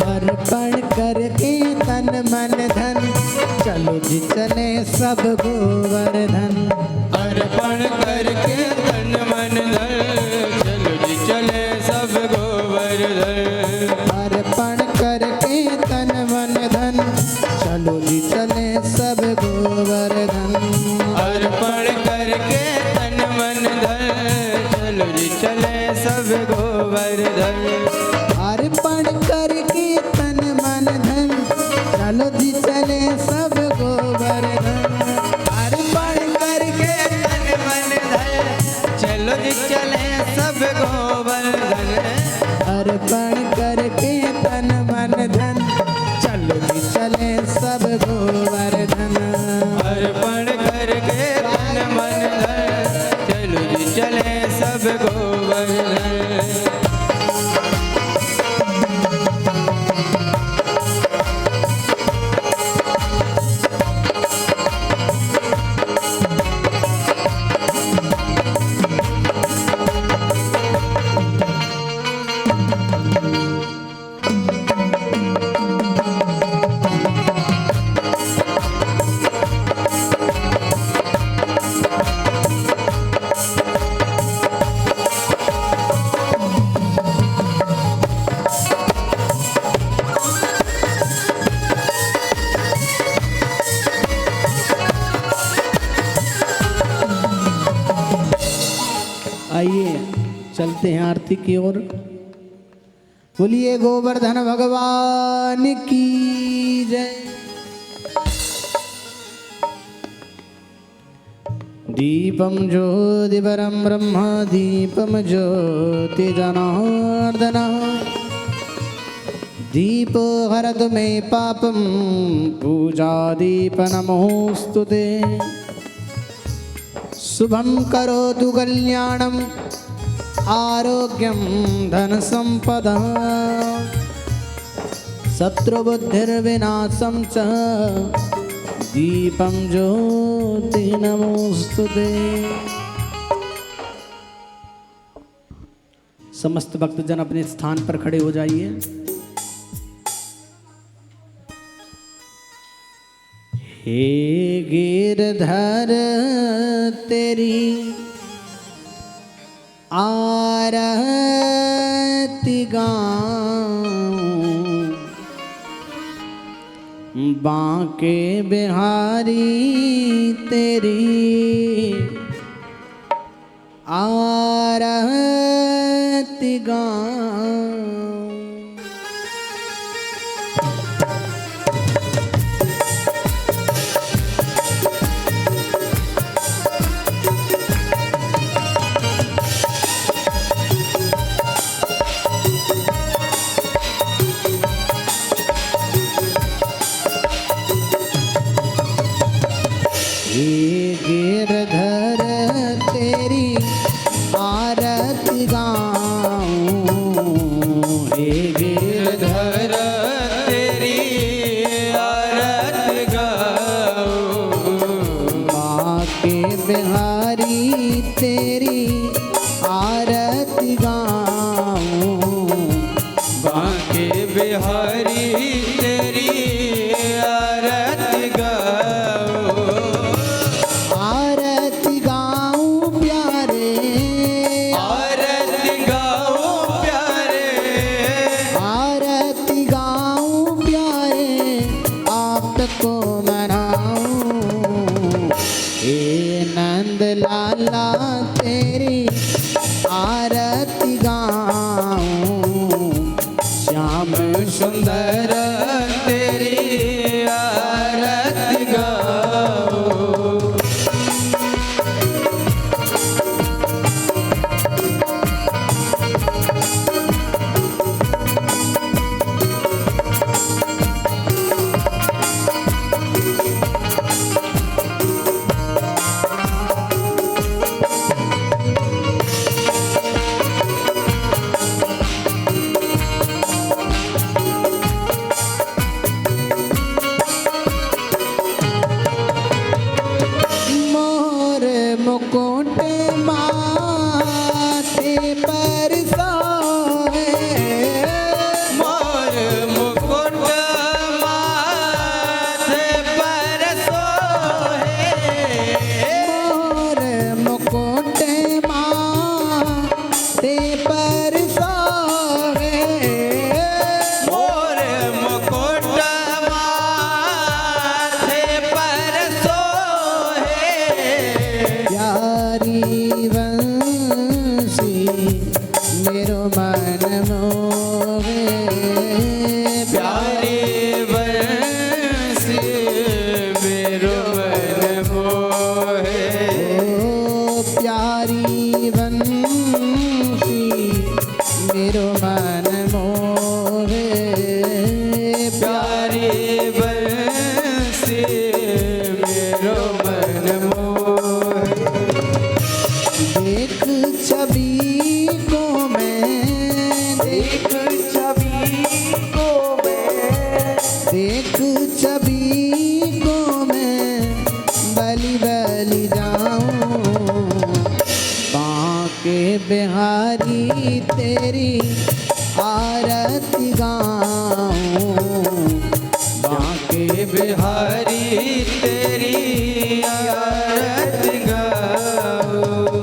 अर्पण करके तन मन धन चलो जी चले सब गोवर्धन। अर्पण करके तन मन धन चलो जी चले सब गोवर्धन। अर्पण करके तन मन धन चलो जी चले सब गोवर्धन। अर्पण करके तन मन धन चलो जी चले सब गोवर्धन। अर्पण करके तन मन धन चलो जी चले सब गोवर्धन। अर्पण करके तन मन धन चलो जी चले सब गोवर्धन। अर्पण करके तन मन धन चलो जी चले सब गोवर्धन। अर्पण करके तन मन धन चलो जी चले सब गोवर्धन। आइए चलते हैं आरती की ओर। बोलिए गोवर्धन भगवान की जय। दीपम ज्योतिपरं ब्रह्म दीपम ज्योति जनार्दन दीपो हरतु मे पापं पूजा दीप नमोस्तुते। शुभं करोतु कल्याणं आरोग्यं धन संपदा शत्रुबुद्धिर्विनाशं च दीपं ज्योति नमोस्तुते। समस्त भक्तजन अपने स्थान पर खड़े हो जाइए। हे गिरधर तेरी आरती गाऊं, बांके बिहारी तेरी आरती गाऊं। गिरधर तेरी आरती गाऊं, हे गिरधर तेरी आरती गाऊं, बांके बिहारी तेरी आरती गाऊं, बांके बिहारी तेरी आरती गाऊं, आरती गाऊं प्यारे, आरती गाऊं प्यारे, आरती गाऊं प्यारे, आपको मनाऊं। हे नंद लाला तेरी आरती गाऊं, श्याम सुंदर तेरी आरती गाऊं, मोर मुकुट माथे पर सोहे, मोर मुकुट माथे पर सोहे, मोर मुकुट माथे पर सोहे, मोर मुकुट माथे पर सोहे, प्यारी वंशी मेरो मन मोहे, प्यारी बंसी मेरो मन मोहे, ओ प्यारी वंशी मेरो मन मोहे, प्यारी बंसी मेरो मन मोहे, देख छवि को मैं, देख छवि को मैं, देख छवि को मैं बलि बलि जाऊं, बांके बिहारी तेरी आरती गाऊं, बांके बिहारी तेरी आरती गाऊं,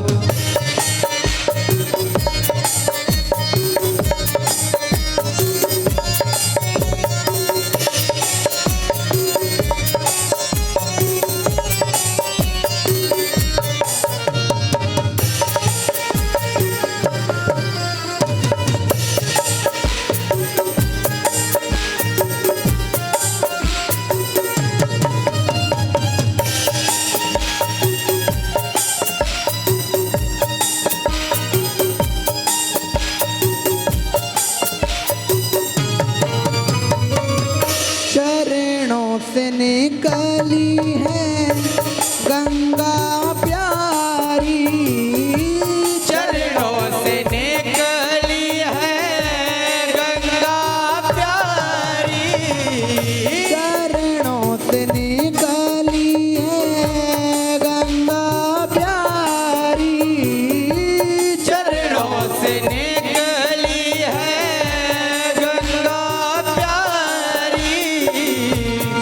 से निकली है गंगा प्यारी,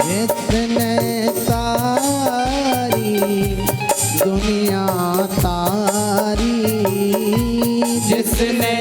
जिसने सारी दुनिया तारी, जिसने